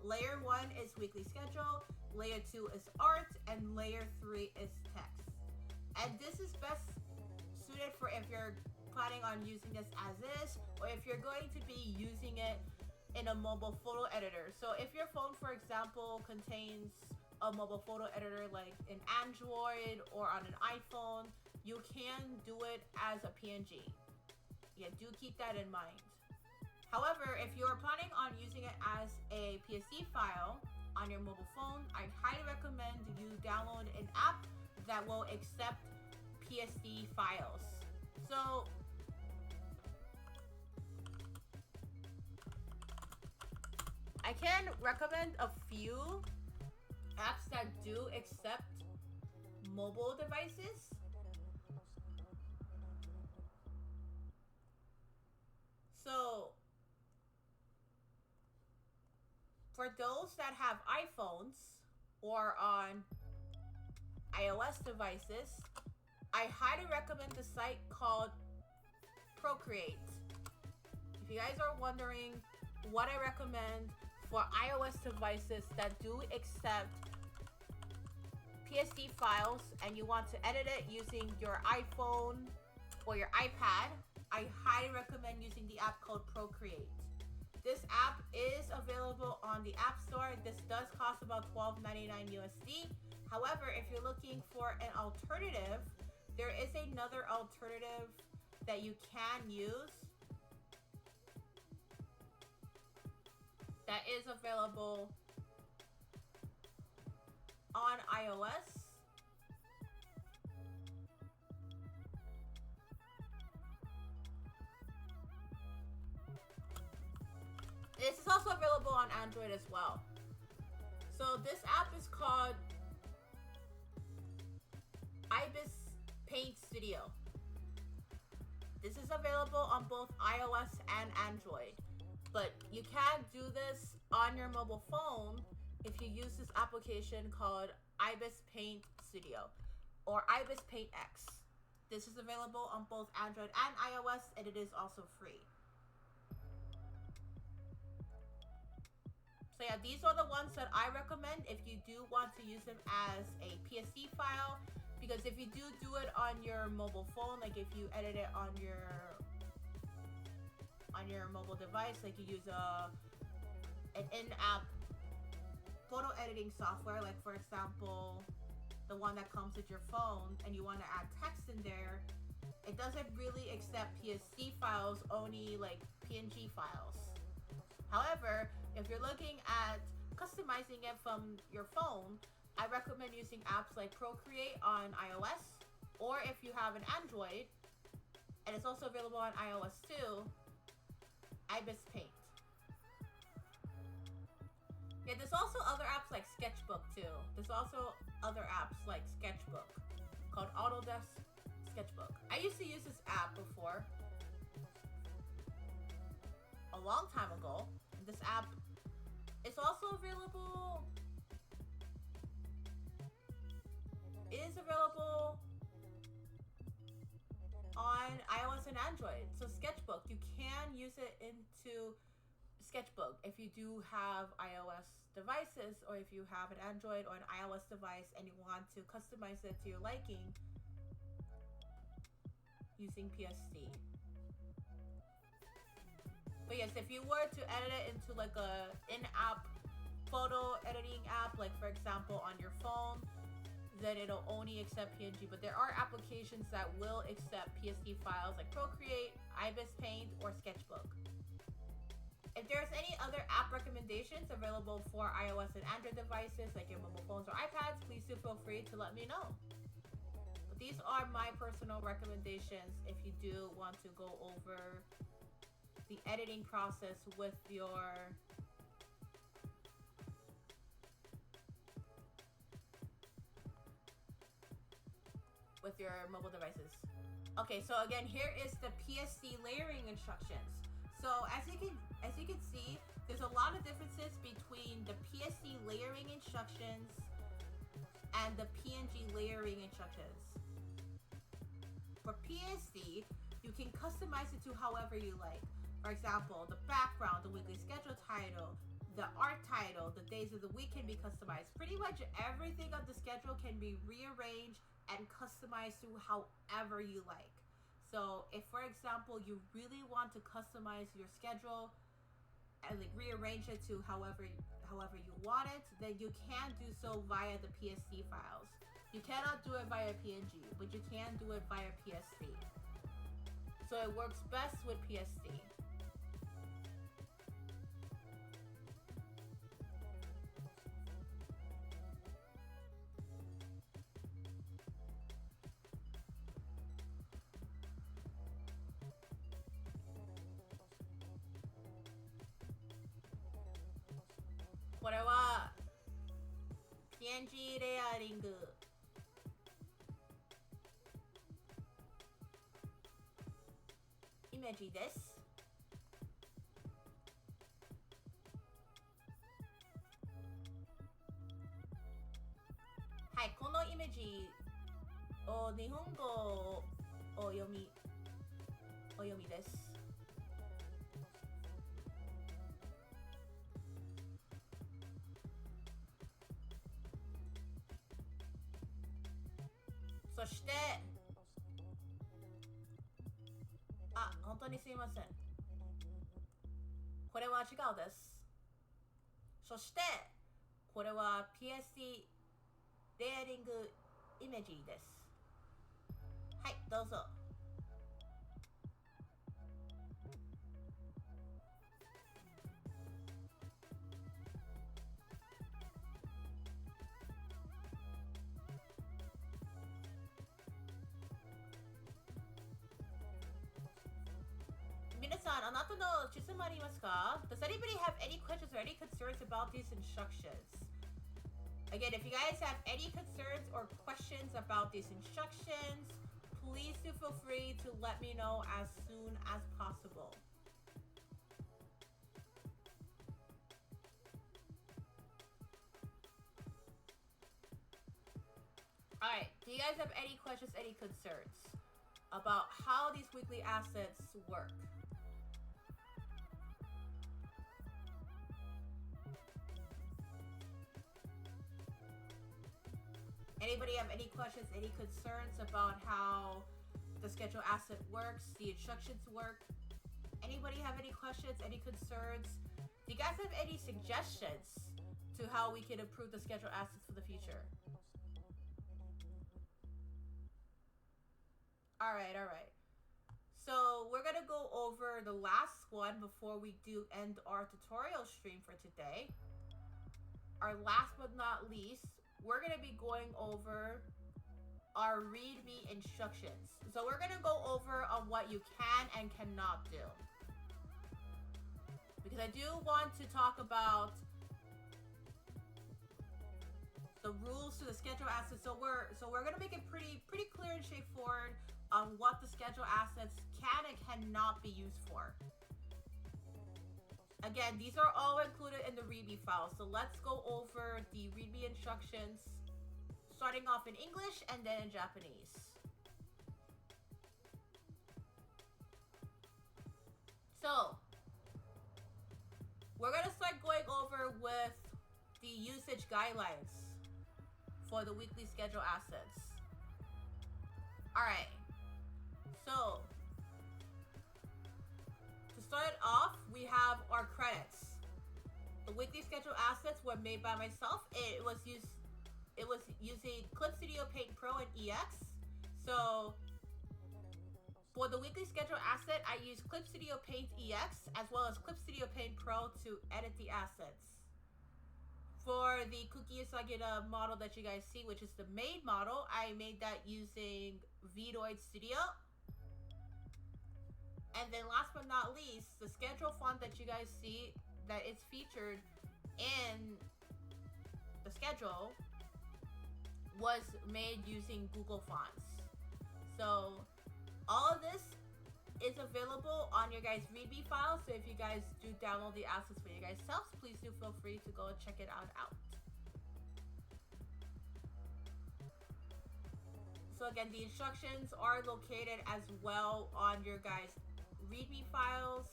Speaker 1: Layer 1 is weekly schedule, layer 2 is art, and layer 3 is text. And this is best suited for if you're planning on using this as is, or if you're going to be using it in a mobile photo editor. So if your phone, for example, contains a mobile photo editor like an Android or on an iPhone, you can do it as a PNG. Yeah, do keep that in mind. However, if you're planning on using it as a PSD file on your mobile phone, I highly recommend you download an app that will accept PSD files. So I can recommend a few apps that do accept mobile devices. So for those that have iPhones or on iOS devices, I highly recommend the site called Procreate. If you guys are wondering what I recommend for iOS devices that do accept PSD files and you want to edit it using your iPhone or your iPad, I highly recommend using the app called Procreate. This app is available on the App Store. This does cost about $12.99 USD. However, if you're looking for an alternative, there is another alternative that you can use that is available on iOS. This is also available on Android as well. So this app is called Ibis Paint Studio. This is available on both iOS and Android, but you can do this on your mobile phone if you use this application called Ibis Paint Studio or Ibis Paint X. This is available on both Android and iOS, and it is also free. So yeah, these are the ones that I recommend if you do want to use them as a PSD file. Because if you do it on your mobile phone, like if you edit it on your mobile device, like you use an in-app photo editing software, like for example, the one that comes with your phone, and you want to add text in there, it doesn't really accept PSD files, only like PNG files. However, if you're looking at customizing it from your phone, I recommend using apps like Procreate on iOS, or if you have an Android, and it's also available on iOS too, Ibis Paint. Yeah, there's also other apps like Sketchbook too. There's also other apps like Sketchbook called Autodesk Sketchbook. I used to use this app before, a long time ago. This app is also available. It is available on iOS and Android. So Sketchbook, you can use it into Sketchbook if you do have iOS devices, or if you have an Android or an iOS device and you want to customize it to your liking using PSD. But yes, if you were to edit it into like a in-app photo editing app, like for example on your phone, then it'll only accept PNG. But there are applications that will accept PSD files like Procreate, Ibis Paint, or Sketchbook. If there's any other app recommendations available for iOS and Android devices, like your mobile phones or iPads, please do feel free to let me know. But these are my personal recommendations if you do want to go over the editing process with your mobile devices. Okay, so again, here is the PSD layering instructions. So as you can see, there's a lot of differences between the PSD layering instructions and the PNG layering instructions. For PSD, you can customize it to however you like. For example, the background, the weekly schedule title, the art title, the days of the week can be customized. Pretty much everything on the schedule can be rearranged and customized to however you like. So if, for example, you really want to customize your schedule and like rearrange it to however you want it, then you can do so via the PSD files. You cannot do it via PNG, but you can do it via PSD. So it works best with PSD. これは PNG レアリングイメージです。はい、このイメージを日本語を読みです。そして本当にすいません。これは違うです。そしてこれは PSD レアリングイメージです。はい、どうぞ。皆さん、あなたの質問ありますか? Does anybody have any questions or any concerns about these instructions? Again, if you guys have any concerns or questions about these instructions, please do feel free to let me know as soon as possible. Alright, do you guys have any questions, any concerns about how these weekly assets work? Anybody have any questions, any concerns about how the schedule asset works, the instructions work? Anybody have any questions, any concerns? Do you guys have any suggestions to how we can improve the schedule assets for the future? Alright. So we're gonna go over the last one before we do end our tutorial stream for today. Our last but not least, we're going to be going over our README instructions. So we're going to go over on what you can and cannot do. Because I do want to talk about the rules to the schedule assets. So we're going to make it pretty clear and straightforward on what the schedule assets can and cannot be used for. Again, these are all included in the README file. So let's go over the README instructions, starting off in English and then in Japanese. So, we're going to start going over with the usage guidelines for the weekly schedule assets. Alright, so to start off, we have our credits. The weekly schedule assets were made by myself. It was using Clip Studio Paint Pro and EX. So for the weekly schedule asset, I use Clip Studio Paint EX as well as Clip Studio Paint Pro to edit the assets. For the Cooky model that you guys see, which is the main model, I made that using VTuber Studio. And then last but not least, the schedule font that you guys see that it's featured in the schedule was made using Google Fonts. So all of this is available on your guys' README file. So if you guys do download the assets for your guys' selves, please do feel free to go and check it out. So again, the instructions are located as well on your guys' README files.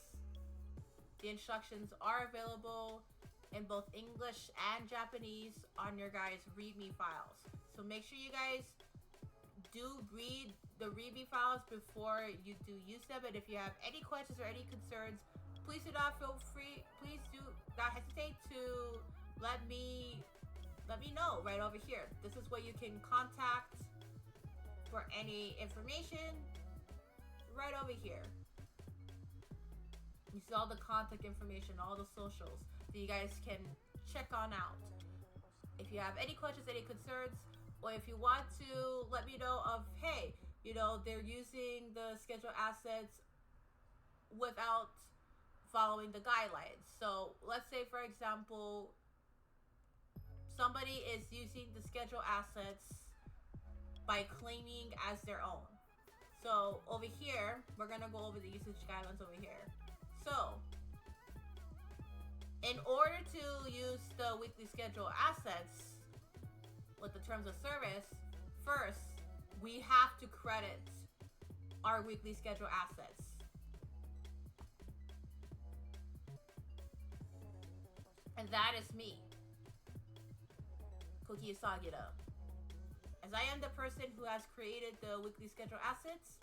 Speaker 1: The instructions are available in both English and Japanese on your guys' README files. So make sure you guys do read the README files before you do use them. And if you have any questions or any concerns, please do not hesitate to let me know right over here. This is where you can contact for any information right over here. You see all the contact information, all the socials that you guys can check on out. If you have any questions, any concerns, or if you want to let me know of, hey, you know, they're using the schedule assets without following the guidelines. So let's say, for example, somebody is using the schedule assets by claiming as their own. So over here, we're gonna go over the usage guidelines over here. So in order to use the weekly schedule assets with the terms of service, first, we have to credit our weekly schedule assets. And that is me, Cooky Usagida. As I am the person who has created the weekly schedule assets,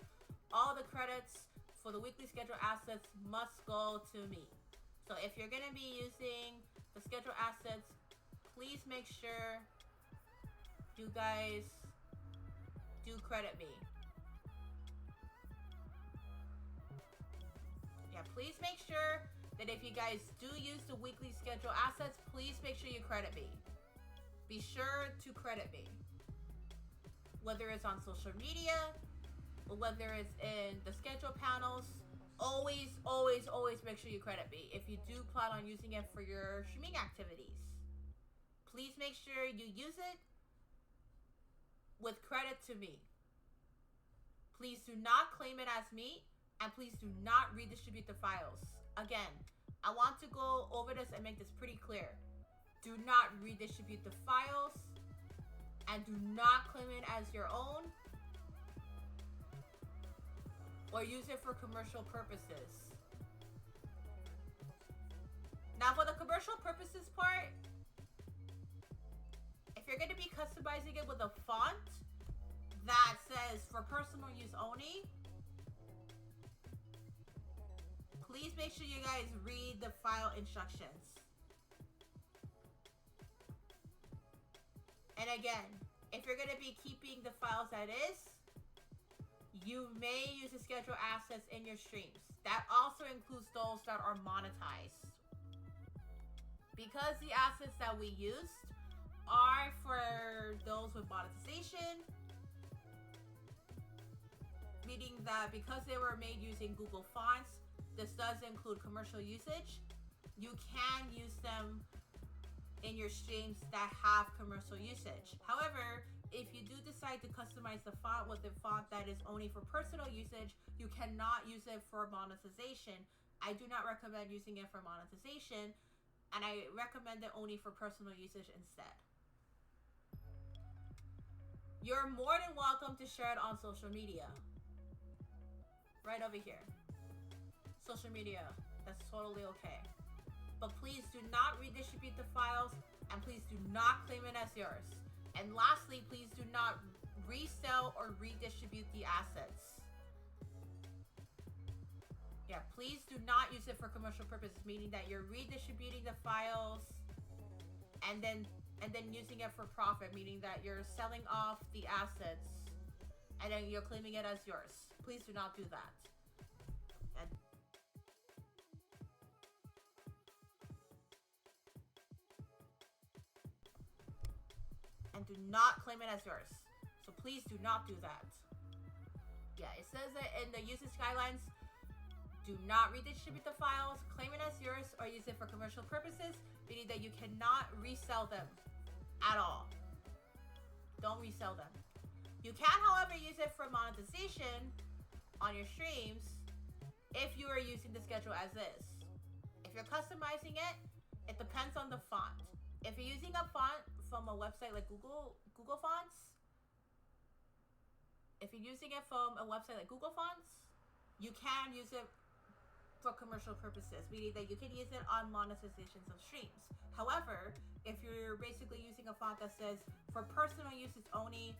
Speaker 1: all the credits for the weekly schedule assets must go to me. So if you're gonna be using the schedule assets, please make sure you guys do credit me. Yeah, please make sure that if you guys do use the weekly schedule assets, please make sure you credit me. Be sure to credit me. Whether it's on social media, or whether it's in the schedule panels, always, always, always make sure you credit me if you do plan on using it for your streaming activities. Please make sure you use it with credit to me. Please do not claim it as me, and please do not redistribute the files. Again, I want to go over this and make this pretty clear. Do not redistribute the files, and do not claim it as your own or use it for commercial purposes. Now for the commercial purposes part, if you're going to be customizing it with a font that says for personal use only, please make sure you guys read the file instructions. And again, if you're going to be keeping the files as is, you may use the schedule assets in your streams. That also includes those that are monetized. Because the assets that we used are for those with monetization, meaning that because they were made using Google fonts, this does include commercial usage. You can use them in your streams that have commercial usage. However, if you do decide to customize the font with a font that is only for personal usage, you cannot use it for monetization. I do not recommend using it for monetization, and I recommend it only for personal usage instead. You're more than welcome to share it on social media. Right over here. Social media, that's totally okay. But please do not redistribute the files, and please do not claim it as yours. And lastly, please do not resell or redistribute the assets. Yeah, please do not use it for commercial purposes, meaning that you're redistributing the files and then using it for profit, meaning that you're selling off the assets and then you're claiming it as yours. Please do not do that. And do not claim it as yours. So please do not do that. Yeah, it says that in the usage guidelines, do not redistribute the files, claim it as yours, or use it for commercial purposes, meaning that you cannot resell them at all. Don't resell them. You can, however, use it for monetization on your streams if you are using the schedule as is. If you're customizing it, it depends on the font. If you're using a font from a website like Google Fonts, if you're using it from a website like Google Fonts, you can use it for commercial purposes, meaning that you can use it on monetizations of streams. However, if you're basically using a font that says for personal usage only,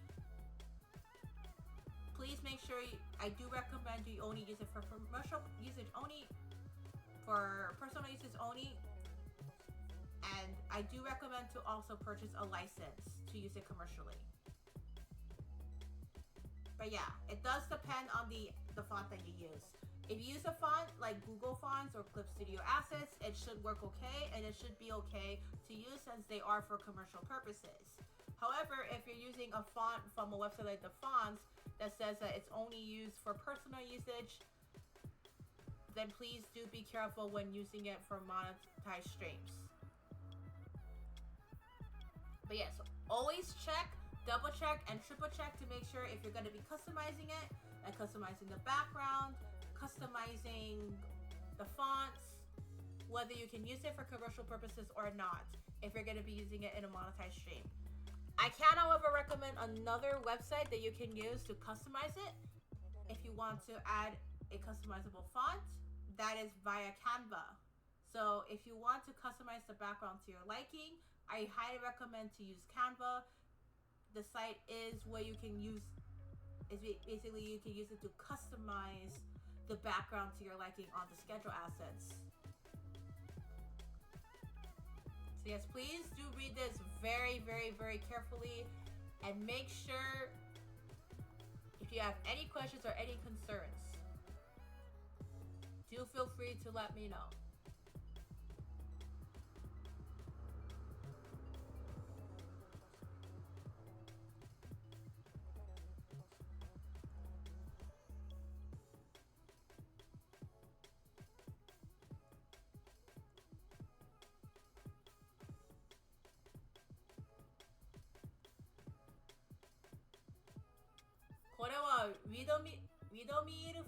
Speaker 1: please make sure I do recommend you only use it for commercial usage only, for personal usage only. And I do recommend to also purchase a license to use it commercially. But yeah, it does depend on the font that you use. If you use a font like Google Fonts or Clip Studio Assets, it should work okay, and it should be okay to use since they are for commercial purposes. However, if you're using a font from a website like The Fonts that says that it's only used for personal usage, then please do be careful when using it for monetized streams. But yeah, so always check, double check, and triple check to make sure if you're going to be customizing it, and customizing the background, customizing the fonts, whether you can use it for commercial purposes or not, if you're going to be using it in a monetized stream. I can, however, recommend another website that you can use to customize it if you want to add a customizable font. That is via Canva. So if you want to customize the background to your liking, I highly recommend to use Canva. The site is where you can use, basically you can use it to customize the background to your liking on the schedule assets. So yes, please do read this very, very, very carefully, and make sure if you have any questions or any concerns, do feel free to let me know. This is read-me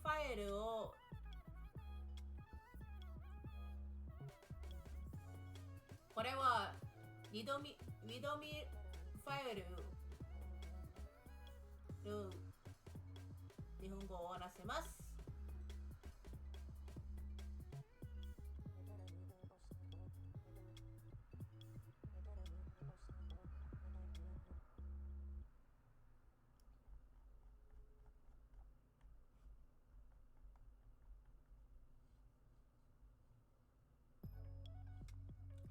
Speaker 1: file. This is read-me file. 日本語を話せます。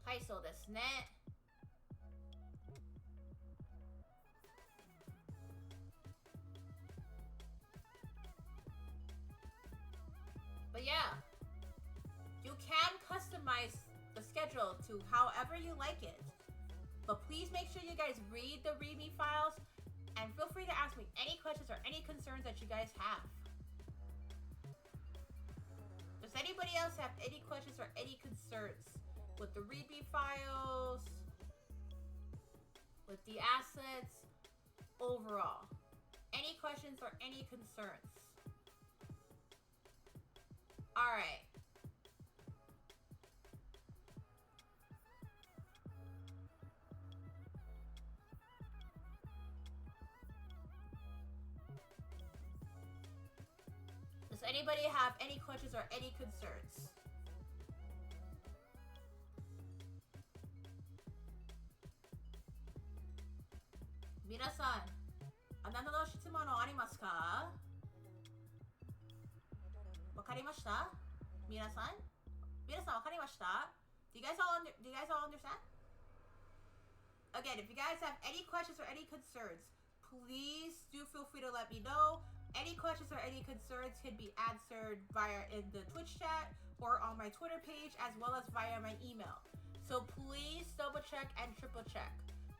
Speaker 1: はい、そうですね。But yeah, you can customize the schedule to however you like it. But please make sure you guys read the README files, and feel free to ask me any questions or any concerns that you guys have. Does anybody else have any questions or any concerns with the README files, with the assets, overall? Any questions or any concerns? Alright. Does anybody have any questions or any concerns? Minasan, あなたの質問ありますか? わかりました? 皆さんわかりました? Do you guys all understand? Again, if you guys have any questions or any concerns, please do feel free to let me know. Any questions or any concerns can be answered via in the Twitch chat or on my Twitter page, as well as via my email. So please double check and triple check.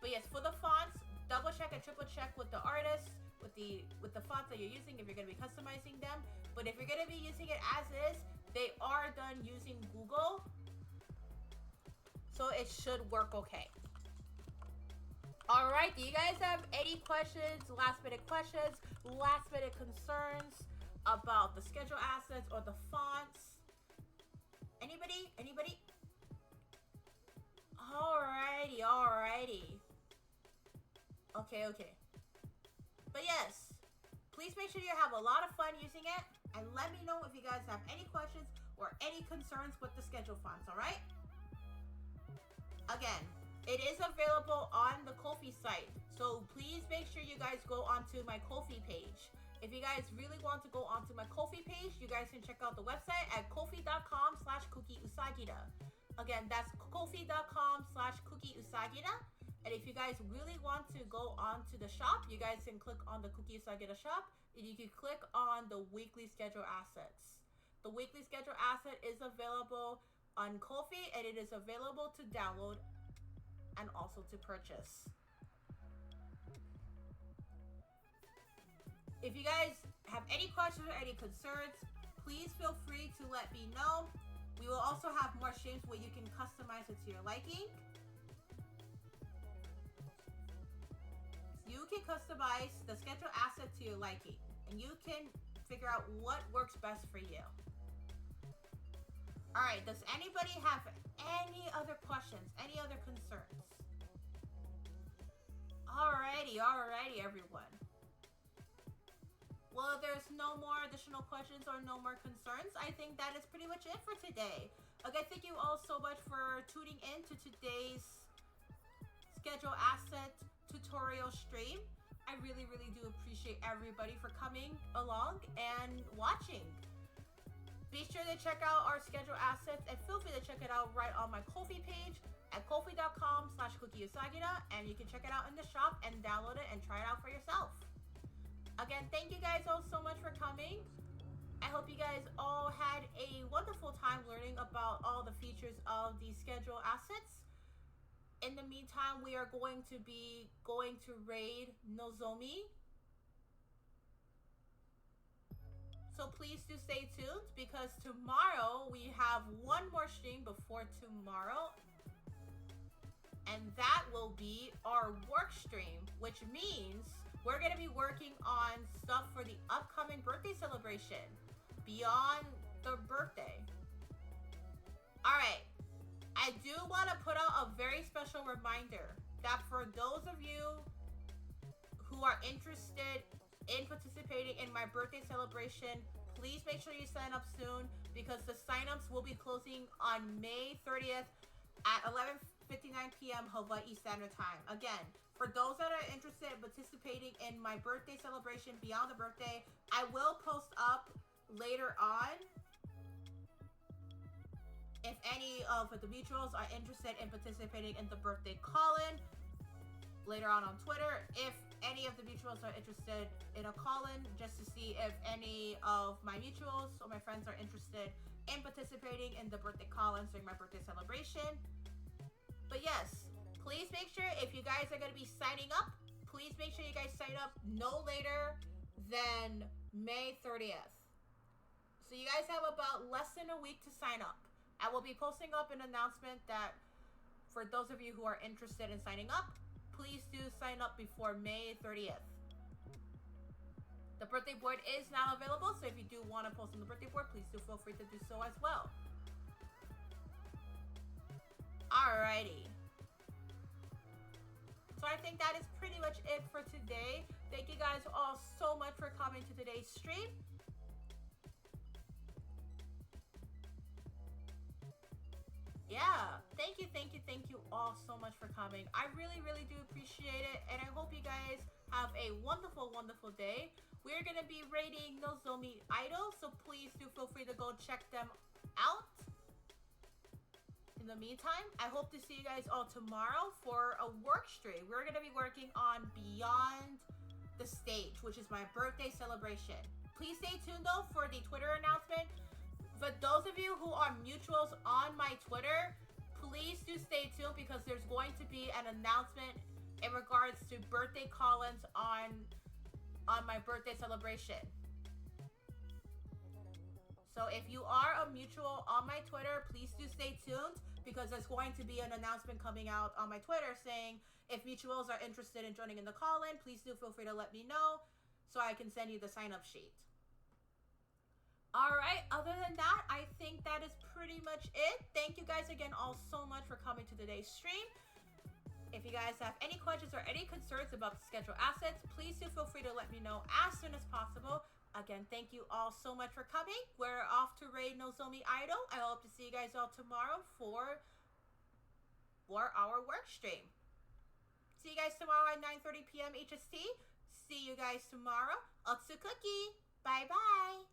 Speaker 1: But yes, for the fonts, double check and triple check with the artists, with the fonts that you're using if you're going to be customizing them. But if you're going to be using it as is, they are done using Google, so it should work okay. Alright, do you guys have any questions, last minute questions, last minute concerns about the schedule assets or the fonts? Anybody? Alrighty. Okay. But yes, please make sure you have a lot of fun using it, and let me know if you guys have any questions or any concerns with the schedule fonts, alright? Again, it is available on the Ko-fi site, so please make sure you guys go onto my Ko-fi page. If you guys really want to go onto my Ko-fi page, you guys can check out the website at kofi.com/cookyusagida. Again, that's kofi.com/cookyusagida. And if you guys really want to go onto the shop, you guys can click on the Cooky Usagida shop, and you can click on the weekly schedule assets. The weekly schedule asset is available on Ko-fi, and it is available to download and also to purchase. If you guys have any questions or any concerns, please feel free to let me know. We will also have more streams where you can customize it to your liking. can customize the schedule asset to your liking, and you can figure out what works best for you. Alright, does anybody have any other questions, any other concerns? Alrighty, everyone. Well, if there's no more additional questions or no more concerns, I think that is pretty much it for today. Again, thank you all so much for tuning in to today's schedule asset tutorial stream. I really do appreciate everybody for coming along and watching. Be sure to check out our schedule assets and feel free to check it out right on my Ko-fi page at ko-fi.com/CookyUsagita, and you can check it out in the shop and download it and try it out for yourself. Again, thank you guys all so much for coming. I hope you guys all had a wonderful time learning about all the features of the schedule assets. In the meantime, we are going to be going to raid Nozomi. So please do stay tuned, because tomorrow we have one more stream before tomorrow. And that will be our work stream, which means we're going to be working on stuff for the upcoming birthday celebration, Beyond the Birthday. Alright, I do want to put out a very special reminder that for those of you who are interested in participating in my birthday celebration, please make sure you sign up soon, because the signups will be closing on May 30th at 11:59 p.m. Hawaii Standard Time. Again, for those that are interested in participating in my birthday celebration, Beyond the Birthday, I will post up later on if any of the mutuals are interested in participating in the birthday call-in later on Twitter. If any of the mutuals are interested in a call-in, just to see if any of my mutuals or my friends are interested in participating in the birthday call-ins during my birthday celebration. But yes, please make sure, if you guys are going to be signing up, please make sure you guys sign up no later than May 30th. So you guys have about less than a week to sign up. I will be posting up an announcement that for those of you who are interested in signing up, please do sign up before May 30th. The birthday board is now available, so if you do want to post on the birthday board, please do feel free to do so as well. Alrighty. So I think that is pretty much it for today. Thank you guys all so much for coming to today's stream. Yeah, thank you all so much for coming. I really do appreciate it, and I hope you guys have a wonderful day. We're gonna be raiding Nozomi Idol, so please do feel free to go check them out. In the meantime, I hope to see you guys all tomorrow for a work stream. We're gonna be working on Beyond the Stage, which is my birthday celebration. Please stay tuned though for the Twitter announcement. For those of you who are mutuals on my Twitter, please do stay tuned, because there's going to be an announcement in regards to birthday call-ins on my birthday celebration. So if you are a mutual on my Twitter, please do stay tuned, because there's going to be an announcement coming out on my Twitter saying if mutuals are interested in joining in the call-in, please do feel free to let me know so I can send you the sign-up sheet. Alright, other than that, I think that is pretty much it. Thank you guys again all so much for coming to today's stream. If you guys have any questions or any concerns about the schedule assets, please do feel free to let me know as soon as possible. Again, thank you all so much for coming. We're off to raid Nozomi Idol. I hope to see you guys all tomorrow for our work stream. See you guys tomorrow at 9:30 p.m. HST. See you guys tomorrow. Otsu Cooky. Bye-bye.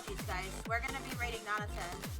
Speaker 1: emojis, guys. We're gonna be rating 9 out of 10.